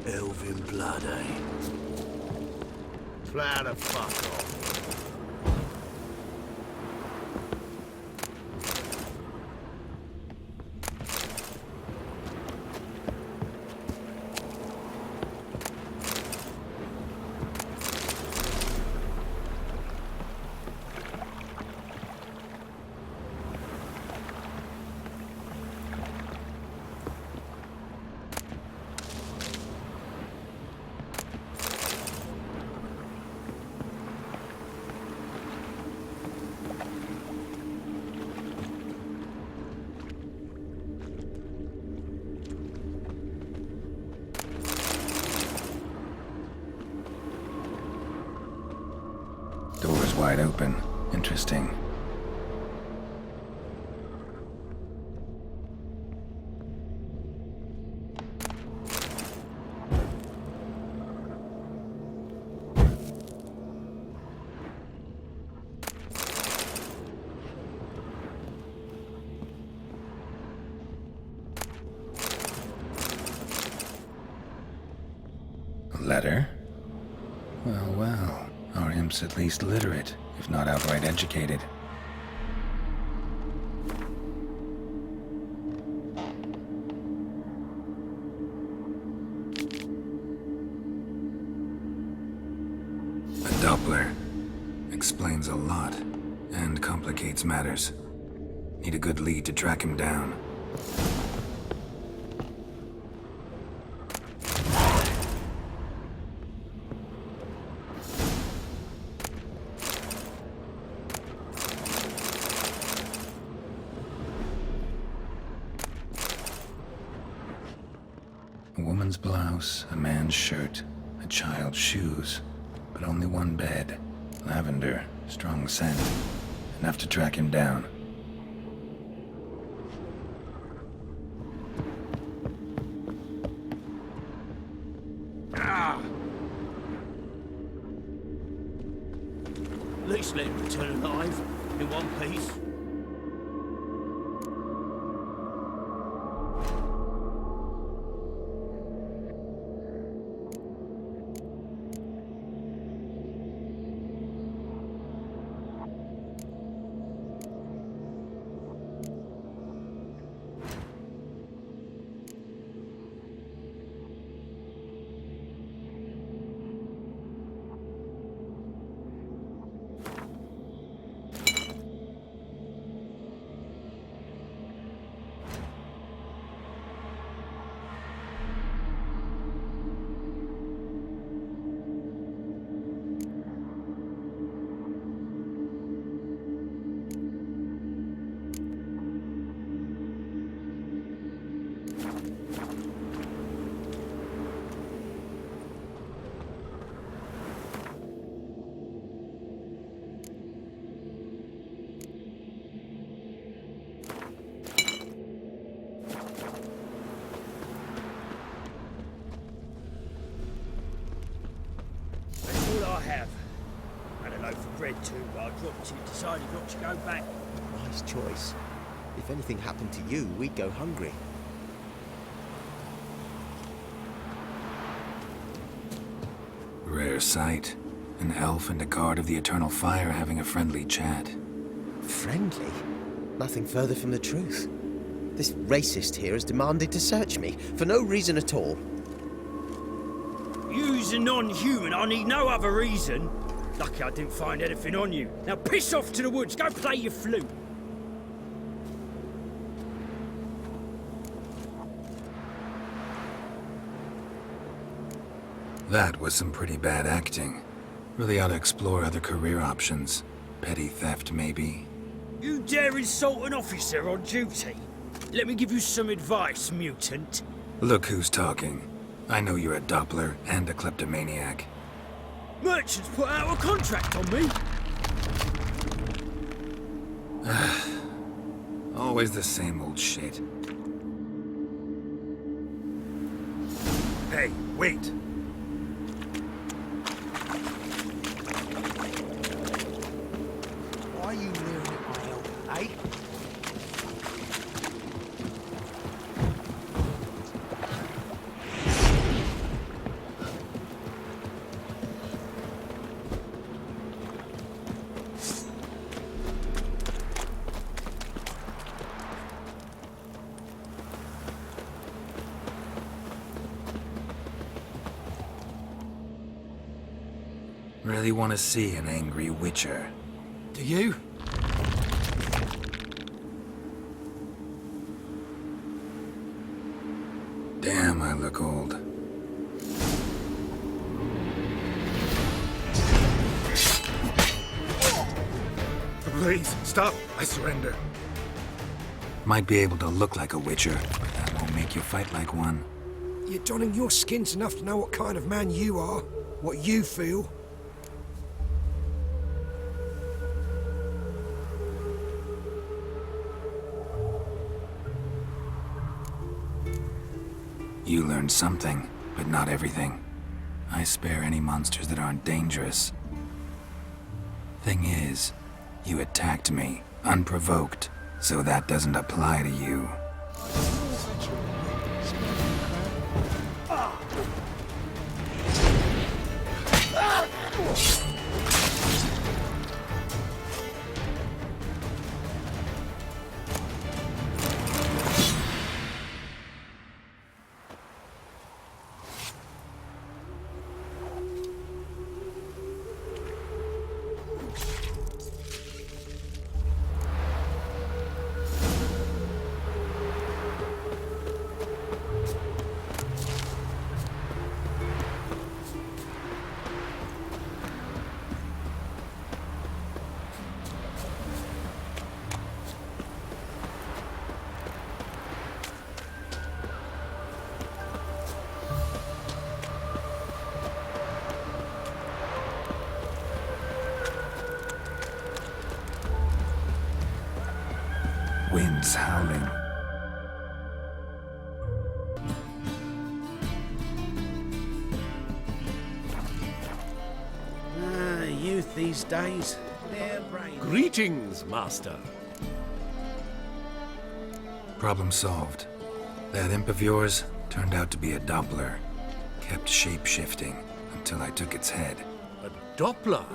[SPEAKER 2] Elven blood, eh?
[SPEAKER 1] Plow the fuck off.
[SPEAKER 4] Door's wide open. Interesting. A letter? Well, well. Our imp's at least literate, if not outright educated. A Doppler. Explains a lot, and complicates matters. Need a good lead to track him down. A woman's blouse, a man's shirt, a child's shoes, but only one bed. Lavender, strong scent. Enough to track him down.
[SPEAKER 5] At least let him return alive, in one piece. I have. And a loaf of bread too, but I dropped it, decided not to go back.
[SPEAKER 13] Wise choice. If anything happened to you, we'd go hungry.
[SPEAKER 4] Rare sight. An elf and a guard of the Eternal Fire having a friendly chat.
[SPEAKER 13] Friendly? Nothing further from the truth. This racist here has demanded to search me, for no reason at all.
[SPEAKER 5] You's a non-human, I need no other reason. Lucky I didn't find anything on you. Now piss off to the woods, go play your flute.
[SPEAKER 4] That was some pretty bad acting. Really ought to explore other career options. Petty theft, maybe.
[SPEAKER 5] You dare insult an officer on duty? Let me give you some advice, mutant.
[SPEAKER 4] Look who's talking. I know you're a Doppler and a kleptomaniac.
[SPEAKER 5] Merchants put out a contract on me.
[SPEAKER 4] Always the same old shit.
[SPEAKER 5] Hey,
[SPEAKER 9] Hey, wait.
[SPEAKER 1] Why are you leering at my help, eh?
[SPEAKER 4] Really want to see an angry witcher.
[SPEAKER 1] Do you?
[SPEAKER 4] Damn, I look old.
[SPEAKER 9] Please, stop. I surrender.
[SPEAKER 4] Might be able to look like a witcher, but that won't make you fight like one.
[SPEAKER 1] You're donning your skins enough to know what kind of man you are, what you feel.
[SPEAKER 4] You learned something, but not everything. I spare any monsters that aren't dangerous. Thing is, you attacked me, unprovoked, so that doesn't apply to you. Wind's howling.
[SPEAKER 5] Youth these days. Their brain.
[SPEAKER 10] Greetings, Master.
[SPEAKER 4] Problem solved. That imp of yours turned out to be a Doppler. Kept shape-shifting until I took its head.
[SPEAKER 10] A Doppler?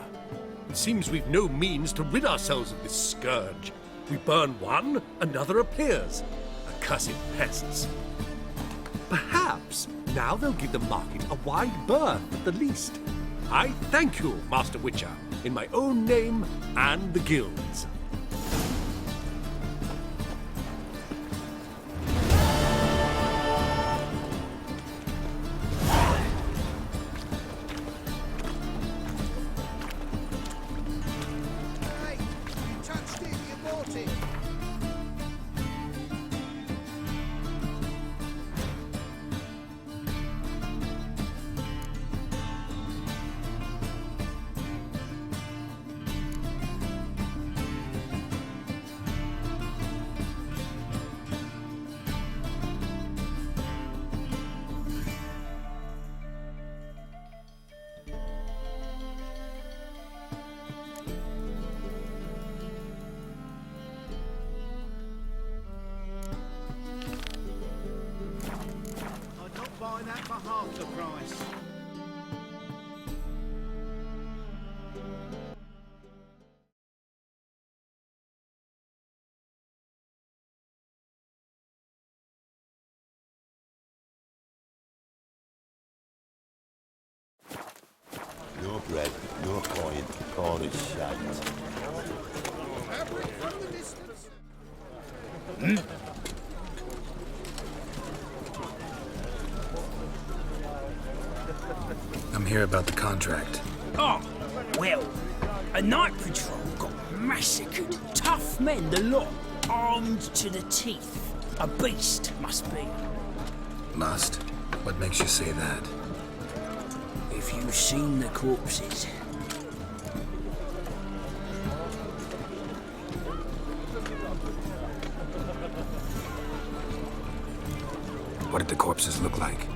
[SPEAKER 10] It seems we've no means to rid ourselves of this scourge. We burn one, another appears. Accursed pests. Perhaps now they'll give the market a wide berth at the least. I thank you, Master Witcher, in my own name and the guild's.
[SPEAKER 1] Hey, you touched it, you bought it.
[SPEAKER 5] I'm not buying that for half the price.
[SPEAKER 14] No bread, no coin, all is shite.
[SPEAKER 1] Fabric from the distance.
[SPEAKER 4] I'm here about the contract.
[SPEAKER 15] Oh, well, a night patrol got massacred. Tough men, the lot, armed to the teeth. A beast, must be.
[SPEAKER 4] Must? What makes you say that?
[SPEAKER 15] If you've seen the corpses.
[SPEAKER 4] What did the corpses look like?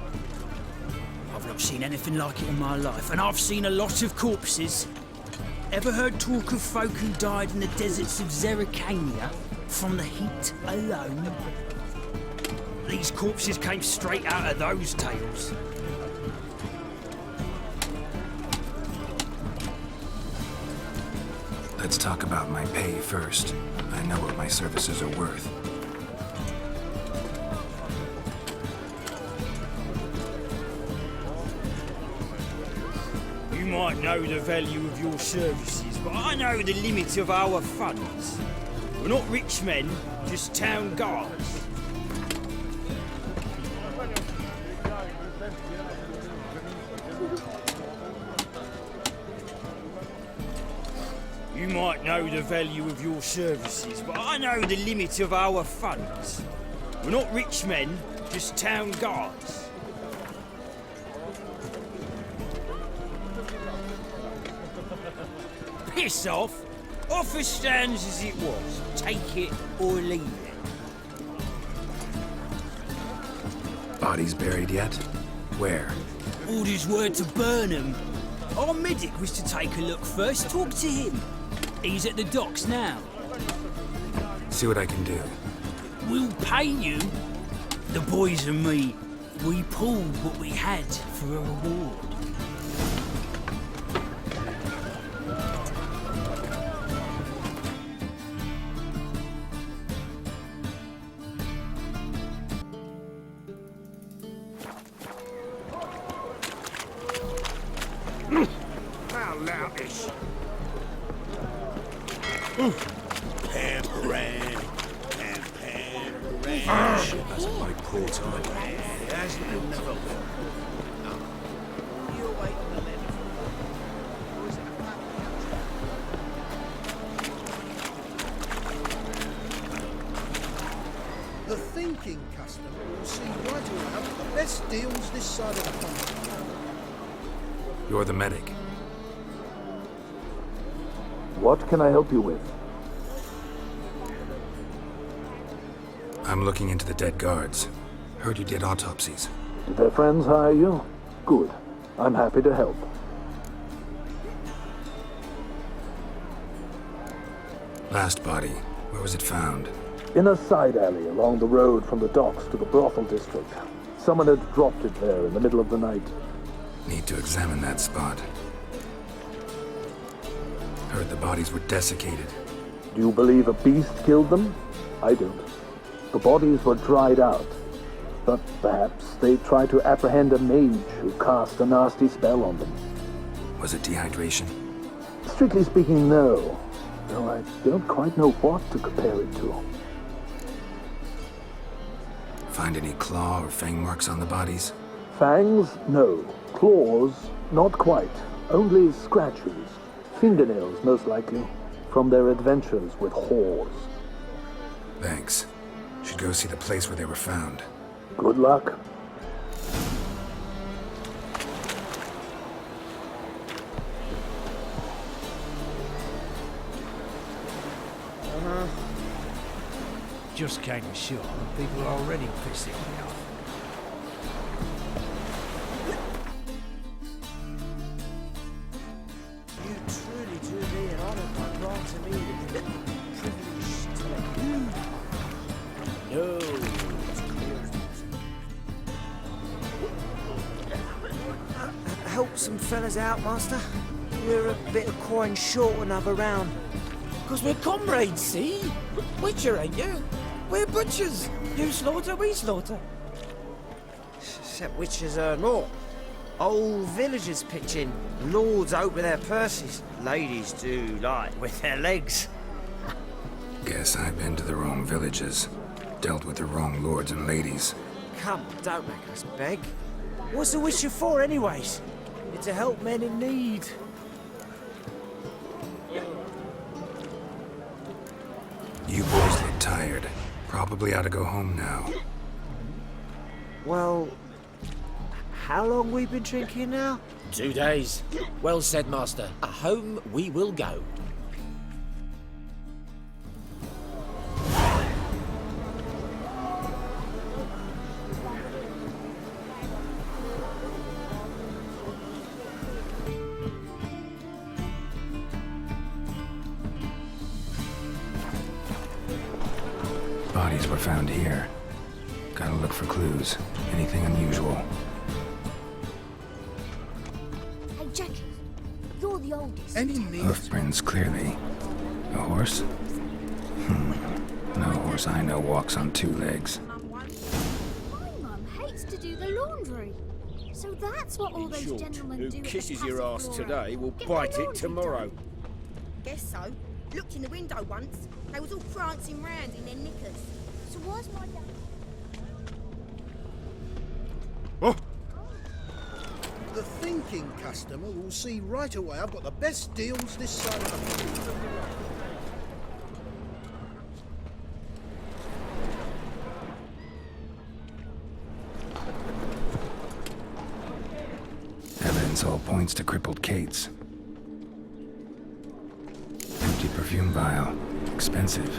[SPEAKER 15] seen anything like it in my life, and I've seen a lot of corpses. Ever heard talk of folk who died in the deserts of Zerrikania from the heat alone? These corpses came straight out of those tales.
[SPEAKER 4] Let's talk about my pay first. I know what my services are worth.
[SPEAKER 15] You might know the value of your services, but I know the limit of our funds. We're not rich men, just town guards. You might know the value of your services, but I know the limit of our funds. We're not rich men, just town guards. Piss off! Offer stands as it was. Take it or leave it.
[SPEAKER 4] Bodies buried yet? Where?
[SPEAKER 15] Orders were to burn them. Our medic was to take a look first. Talk to him. He's at the docks now.
[SPEAKER 4] See what I can do.
[SPEAKER 15] We'll pay you. The boys and me, we pulled what we had for a reward.
[SPEAKER 9] How loutish. Pampering.
[SPEAKER 2] Shit, that's my poor time.
[SPEAKER 9] That's another one.
[SPEAKER 1] The thinking customer will see right around the best deals this side of the pond.
[SPEAKER 4] You're the medic.
[SPEAKER 16] What can I help you with?
[SPEAKER 4] I'm looking into the dead guards. Heard you did autopsies.
[SPEAKER 16] Did their friends hire you? Good. I'm happy to help.
[SPEAKER 4] Last body, where was it found?
[SPEAKER 16] In a side alley along the road from the docks to the brothel district. Someone had dropped it there in the middle of the night.
[SPEAKER 4] Need to examine that spot. Heard the bodies were desiccated.
[SPEAKER 16] Do you believe a beast killed them? I don't. The bodies were dried out. But perhaps they tried to apprehend a mage who cast a nasty spell on them.
[SPEAKER 4] Was it dehydration?
[SPEAKER 16] Strictly speaking, no. Though I don't quite know what to compare it to.
[SPEAKER 4] Find any claw or fang marks on the bodies?
[SPEAKER 16] Fangs? No. Claws? Not quite. Only scratches. Fingernails, most likely. From their adventures with whores.
[SPEAKER 4] Thanks. Should go see the place where they were found.
[SPEAKER 16] Good luck.
[SPEAKER 15] Just came ashore and people are already pissing me off.
[SPEAKER 1] You truly do me an honor by granting me the privilege to
[SPEAKER 15] No.
[SPEAKER 1] it's clear as help some fellas out, Master. We're a bit of coin short another round.
[SPEAKER 15] 'Cause we're comrades, see? Witcher, ain't you? We're butchers. You slaughter, we slaughter.
[SPEAKER 1] Except witches earn more. Old villagers pitch in. Lords open their purses. Ladies do like with their legs.
[SPEAKER 4] Guess I've been to the wrong villages. Dealt with the wrong lords and ladies.
[SPEAKER 1] Come, don't make us beg. What's the witcher for, anyways? It's to help men in need.
[SPEAKER 4] You boys look tired. Probably ought to go home now.
[SPEAKER 1] Well, how long we been drinking now?
[SPEAKER 17] 2 days. Well said, Master. Home we will go.
[SPEAKER 4] bodies were found here. Gotta look for clues. Anything unusual.
[SPEAKER 18] Hey, Jackie, you're the oldest.
[SPEAKER 4] Hoof prints, clearly. A horse? No horse I know walks on two legs.
[SPEAKER 18] My mum hates to do the laundry. So that's what all those gentlemen do.
[SPEAKER 1] Who kisses your ass today will bite it tomorrow.
[SPEAKER 19] Guess so. Looked in the window once. They was all prancing round in their knickers.
[SPEAKER 18] So why's my dad?
[SPEAKER 6] Oh! The thinking customer will see right away I've got the best deals this side of the...
[SPEAKER 4] Evidence all points to crippled Kate's. Empty perfume vial. Expensive.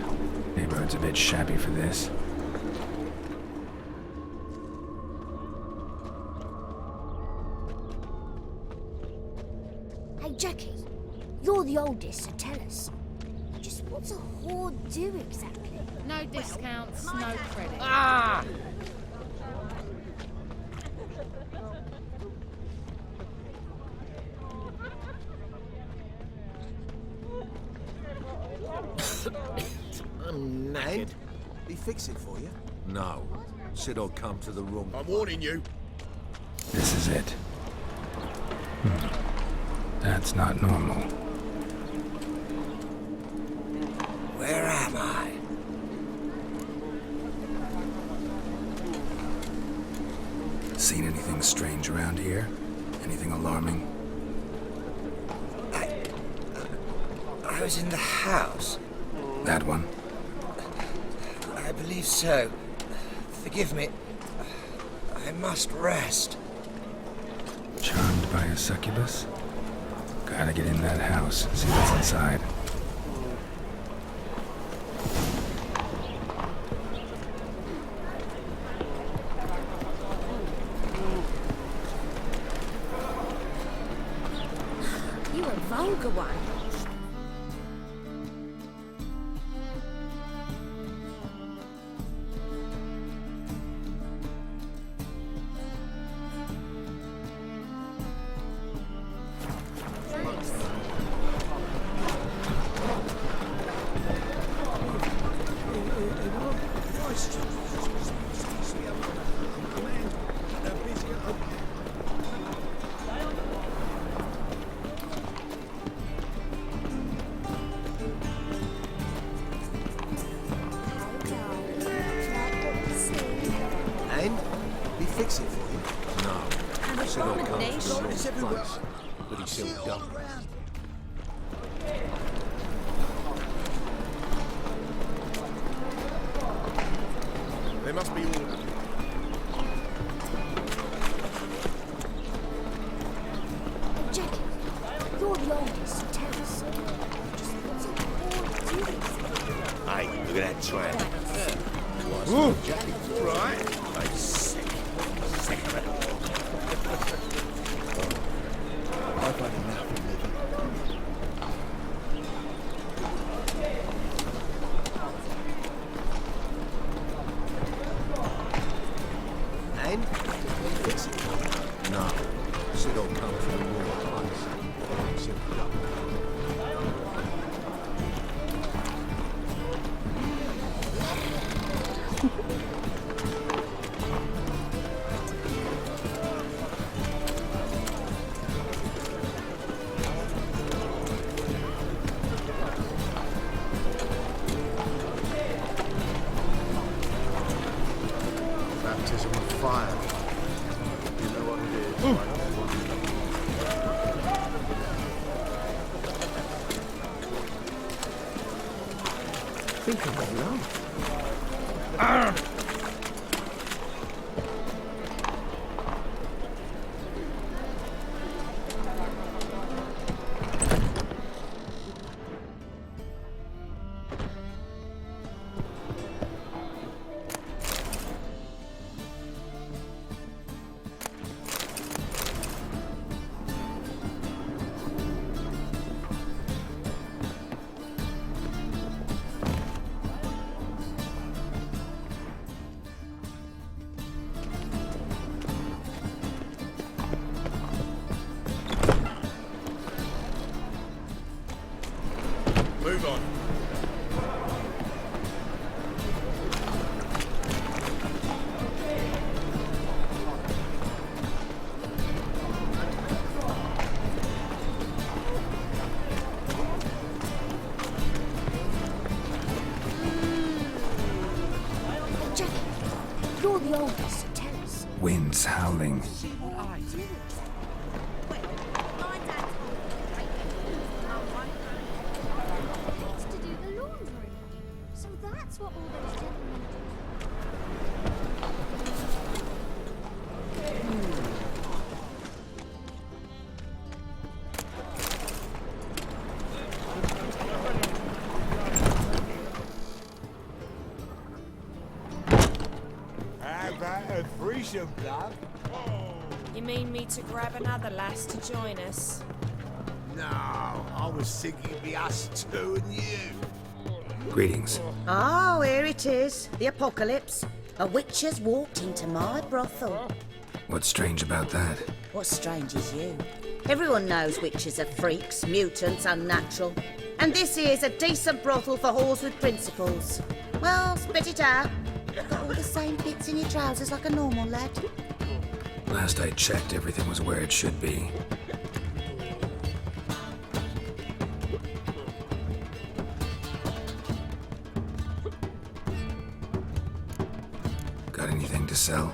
[SPEAKER 4] Neighborhood's a bit shabby for this.
[SPEAKER 18] Hey, Jackie, you're the oldest, so tell us. Just what's a hoard do exactly?
[SPEAKER 8] No discounts, no credit.
[SPEAKER 1] Ah!
[SPEAKER 13] I'm knackered. He fix it for you?
[SPEAKER 2] No. Said I'd come to the room.
[SPEAKER 6] I'm warning you.
[SPEAKER 4] This is it. That's not normal.
[SPEAKER 17] Where am I?
[SPEAKER 4] Seen anything strange around here? Anything alarming?
[SPEAKER 17] I was in the house.
[SPEAKER 4] That one?
[SPEAKER 17] I believe so. Forgive me. I must rest.
[SPEAKER 4] Charmed by a succubus? Gotta get in that house, see what's inside.
[SPEAKER 19] You a vulgar one.
[SPEAKER 13] And he fix it for you?
[SPEAKER 2] No.
[SPEAKER 19] An
[SPEAKER 2] Said I'd come to the
[SPEAKER 19] abomination.
[SPEAKER 2] wrong
[SPEAKER 6] It's everywhere.
[SPEAKER 2] place. But he still done.
[SPEAKER 6] There must be order.
[SPEAKER 18] Hey, Jackie, you're the oldest, so tell us. Just what's a hoard do exactly?
[SPEAKER 17] Hey, look at that tramp.
[SPEAKER 6] Ooh, right.
[SPEAKER 17] I'm sick. Sick of it.
[SPEAKER 6] I've had enough of living.
[SPEAKER 13] And he fix it for you?
[SPEAKER 2] No. Said I'd come to the wrong place. But he still done.
[SPEAKER 6] Baptism of fire. You know what it is.
[SPEAKER 13] Think of it, love.
[SPEAKER 4] Wolves howling.
[SPEAKER 18] It's to do the laundry. So that's what all those gentlemen
[SPEAKER 20] How about a threesome, love?
[SPEAKER 21] You mean me to grab another lass to join us?
[SPEAKER 20] No, I was thinking it'd be us two and you.
[SPEAKER 4] Greetings.
[SPEAKER 22] Oh, here it is. The apocalypse. A witch has walked into my brothel.
[SPEAKER 4] What's strange about that?
[SPEAKER 22] What's strange is you. Everyone knows witches are freaks, mutants, unnatural. And this here's a decent brothel for whores with principles. Well, spit it out. You've got all the same bits in your trousers like a normal lad.
[SPEAKER 4] Last I checked, everything was where it should be. Got anything to sell?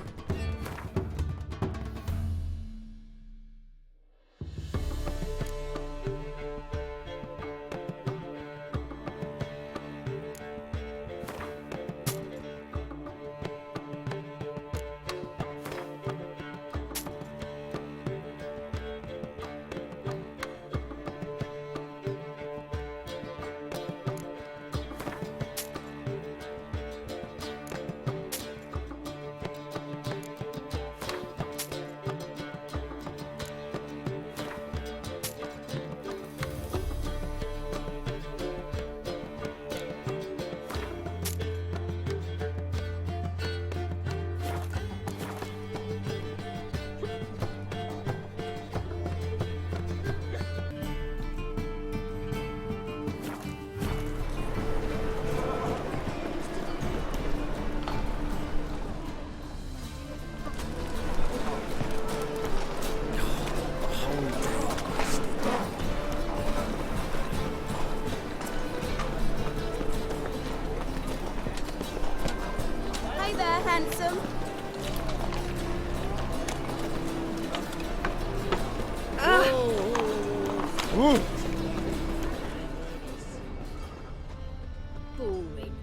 [SPEAKER 19] Hey there, handsome.
[SPEAKER 21] Boring.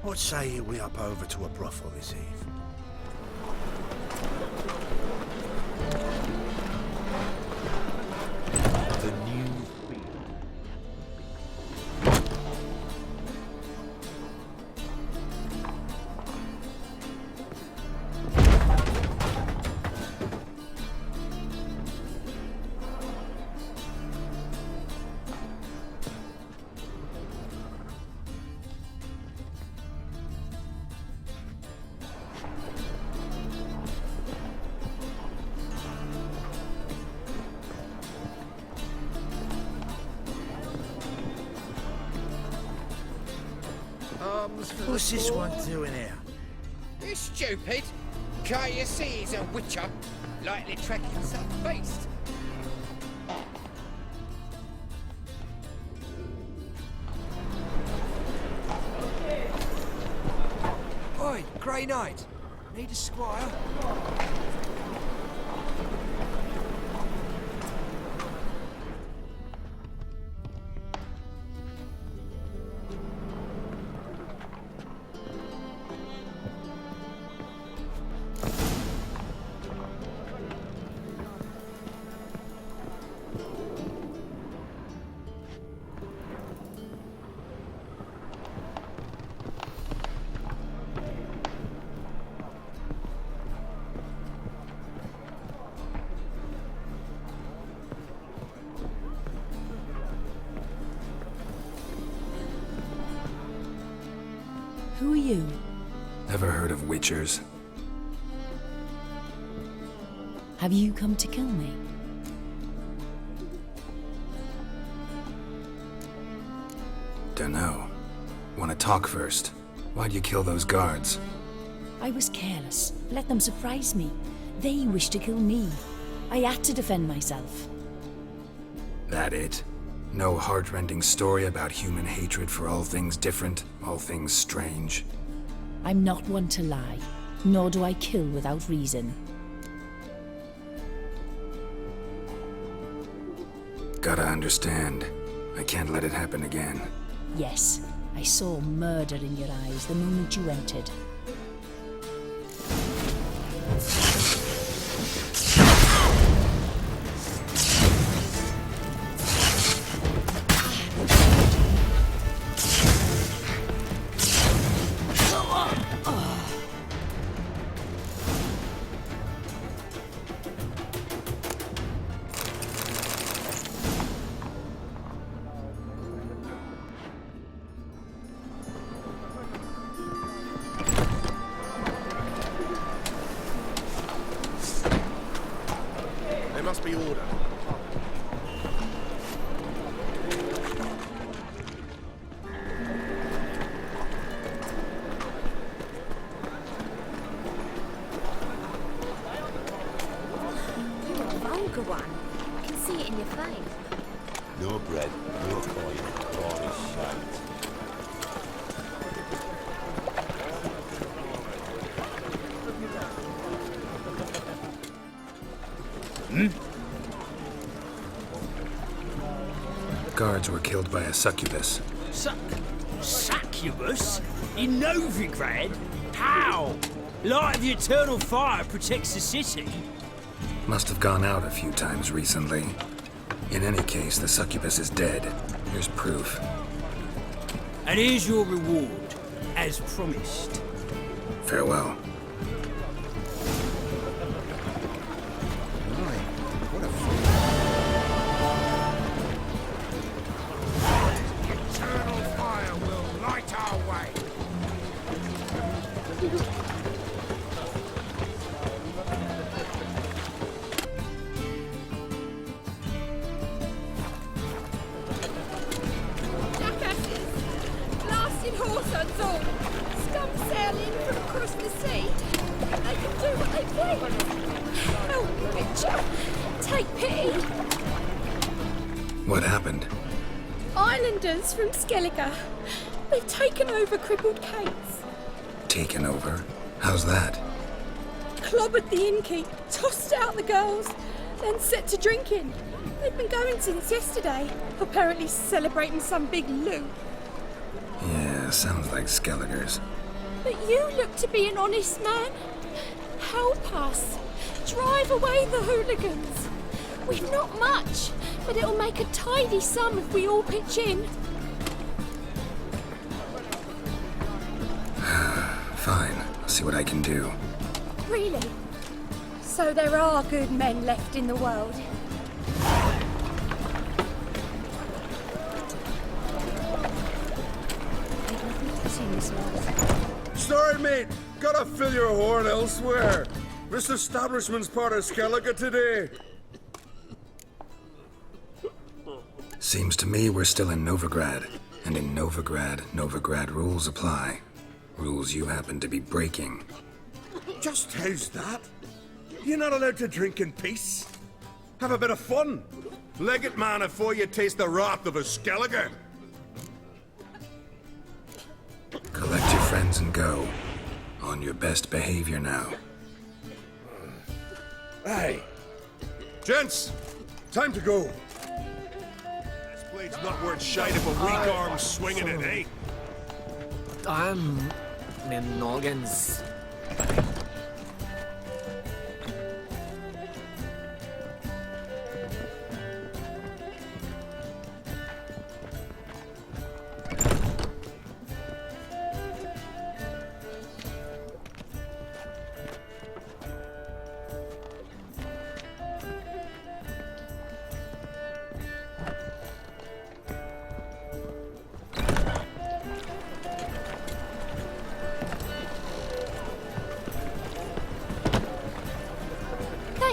[SPEAKER 9] What say you we up over to a brothel this eve? The new
[SPEAKER 20] What's this one doing here?
[SPEAKER 17] You stupid! Can't you see he's a witcher? Likely tracking some beast.
[SPEAKER 20] Oi, Grey Knight. Need a squire?
[SPEAKER 23] Who are you?
[SPEAKER 4] Ever heard of witchers?
[SPEAKER 23] Have you come to kill me?
[SPEAKER 4] Dunno. Wanna talk first? Why'd you kill those guards?
[SPEAKER 23] I was careless. Let them surprise me. They wished to kill me. I had to defend myself.
[SPEAKER 4] That it? No heart-rending story about human hatred for all things different, all things strange.
[SPEAKER 23] I'm not one to lie, nor do I kill without reason.
[SPEAKER 4] Gotta understand. I can't let it happen again.
[SPEAKER 23] Yes, I saw murder in your eyes the moment you entered.
[SPEAKER 6] Must be order.
[SPEAKER 18] You're a vulgar one. I can see it in your face.
[SPEAKER 14] No bread, no coin, all is shite.
[SPEAKER 4] Guards were killed by a succubus.
[SPEAKER 15] Succubus? In Novigrad? How? Light of the eternal fire protects the city.
[SPEAKER 4] Must have gone out a few times recently. In any case, the succubus is dead. Here's proof.
[SPEAKER 15] And here's your reward, as promised.
[SPEAKER 4] Farewell. What happened?
[SPEAKER 8] Islanders from Skellige. They've taken over crippled Kate's.
[SPEAKER 4] Taken over? How's that?
[SPEAKER 8] Clobbered the innkeep, tossed out the girls, then set to drinking. They've been going since yesterday, apparently celebrating some big loot.
[SPEAKER 4] Yeah, sounds like Skelligers.
[SPEAKER 8] But you look to be an honest man. Help us. Drive away the hooligans. We've not much, but it'll make a tidy sum if we all pitch in.
[SPEAKER 4] Fine, I'll see what I can do.
[SPEAKER 8] Really? So there are good men left in the world?
[SPEAKER 6] Sorry, mate. Gotta fill your horn elsewhere. This establishment's part of Skellige today.
[SPEAKER 4] Seems to me we're still in Novigrad. And in Novigrad rules apply. Rules you happen to be breaking.
[SPEAKER 6] Just how's that? You're not allowed to drink in peace? Have a bit of fun. Leg it, man, before you taste the wrath of a Skellige.
[SPEAKER 4] Collect your friends and go. On your best behavior now.
[SPEAKER 6] Hey. Gents, time to go.
[SPEAKER 10] This blade's not worth shite if a weak arm's swinging it, eh?
[SPEAKER 3] Min noggins.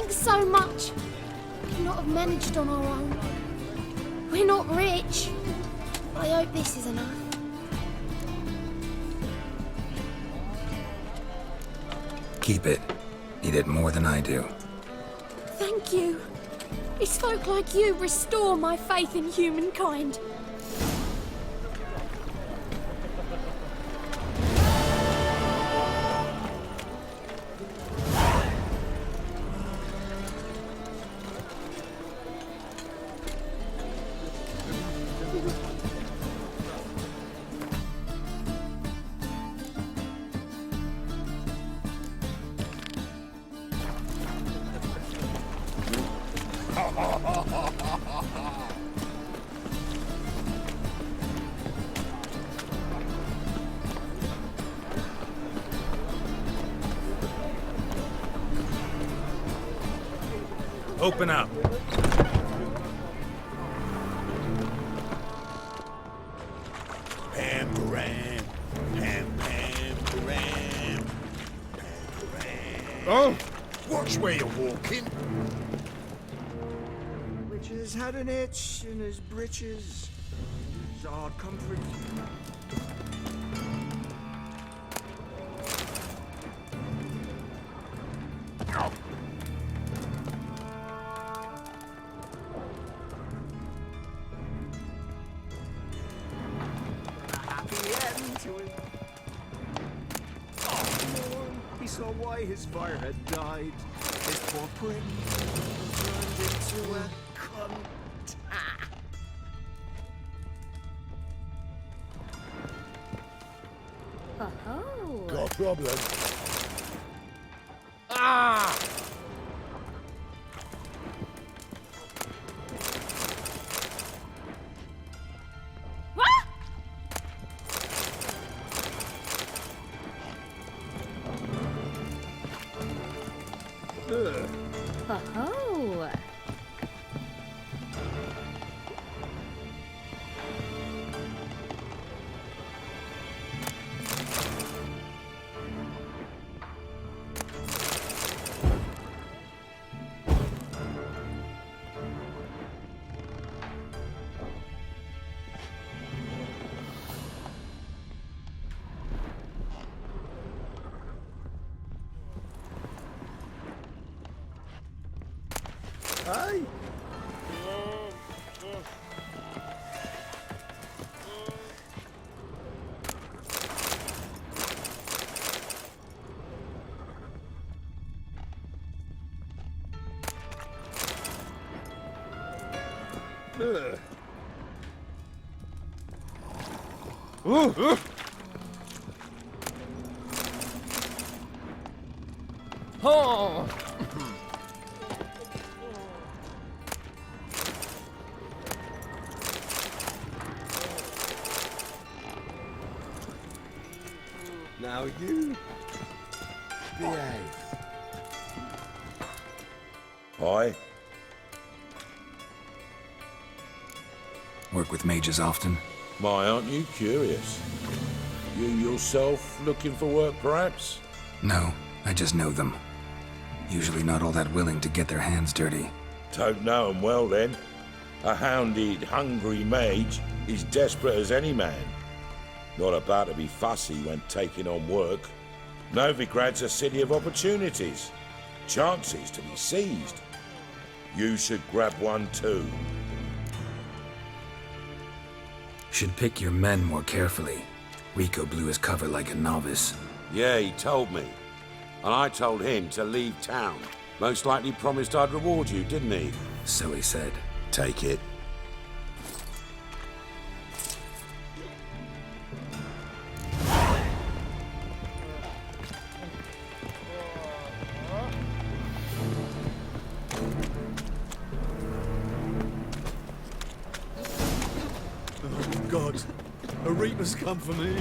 [SPEAKER 8] So much. We could not have managed on our own. We're not rich. I hope this is enough.
[SPEAKER 4] Keep it. Need it more than I do.
[SPEAKER 8] Thank you. It's folk like you restore my faith in humankind.
[SPEAKER 7] Open up.
[SPEAKER 9] Pam-param, pam-pam-param, pam-param.
[SPEAKER 6] Oh, watch where you're walking.
[SPEAKER 1] Which has had an itch in his breeches. His hard comfort.
[SPEAKER 7] He saw why his fire had died. His poor prince turned into a cunt.
[SPEAKER 18] Oh.
[SPEAKER 9] Got a problem.
[SPEAKER 7] Ah!
[SPEAKER 18] Oh.
[SPEAKER 7] Hey! Oh! Now you behave.
[SPEAKER 9] Aye.
[SPEAKER 4] Work with mages often?
[SPEAKER 11] My, aren't you curious? You yourself looking for work, perhaps?
[SPEAKER 4] No, I just know them. Usually not all that willing to get their hands dirty.
[SPEAKER 11] Don't know 'em well, then. A hounded, hungry mage is desperate as any man. Not about to be fussy when taking on work. Novigrad's a city of opportunities. Chances to be seized. You should grab one too.
[SPEAKER 4] Should pick your men more carefully. Rico blew his cover like a novice.
[SPEAKER 11] Yeah, he told me. And I told him to leave town. Most likely promised I'd reward you, didn't he?
[SPEAKER 4] So he said.
[SPEAKER 11] Take it.
[SPEAKER 6] Oh, God. A reaper's come for me.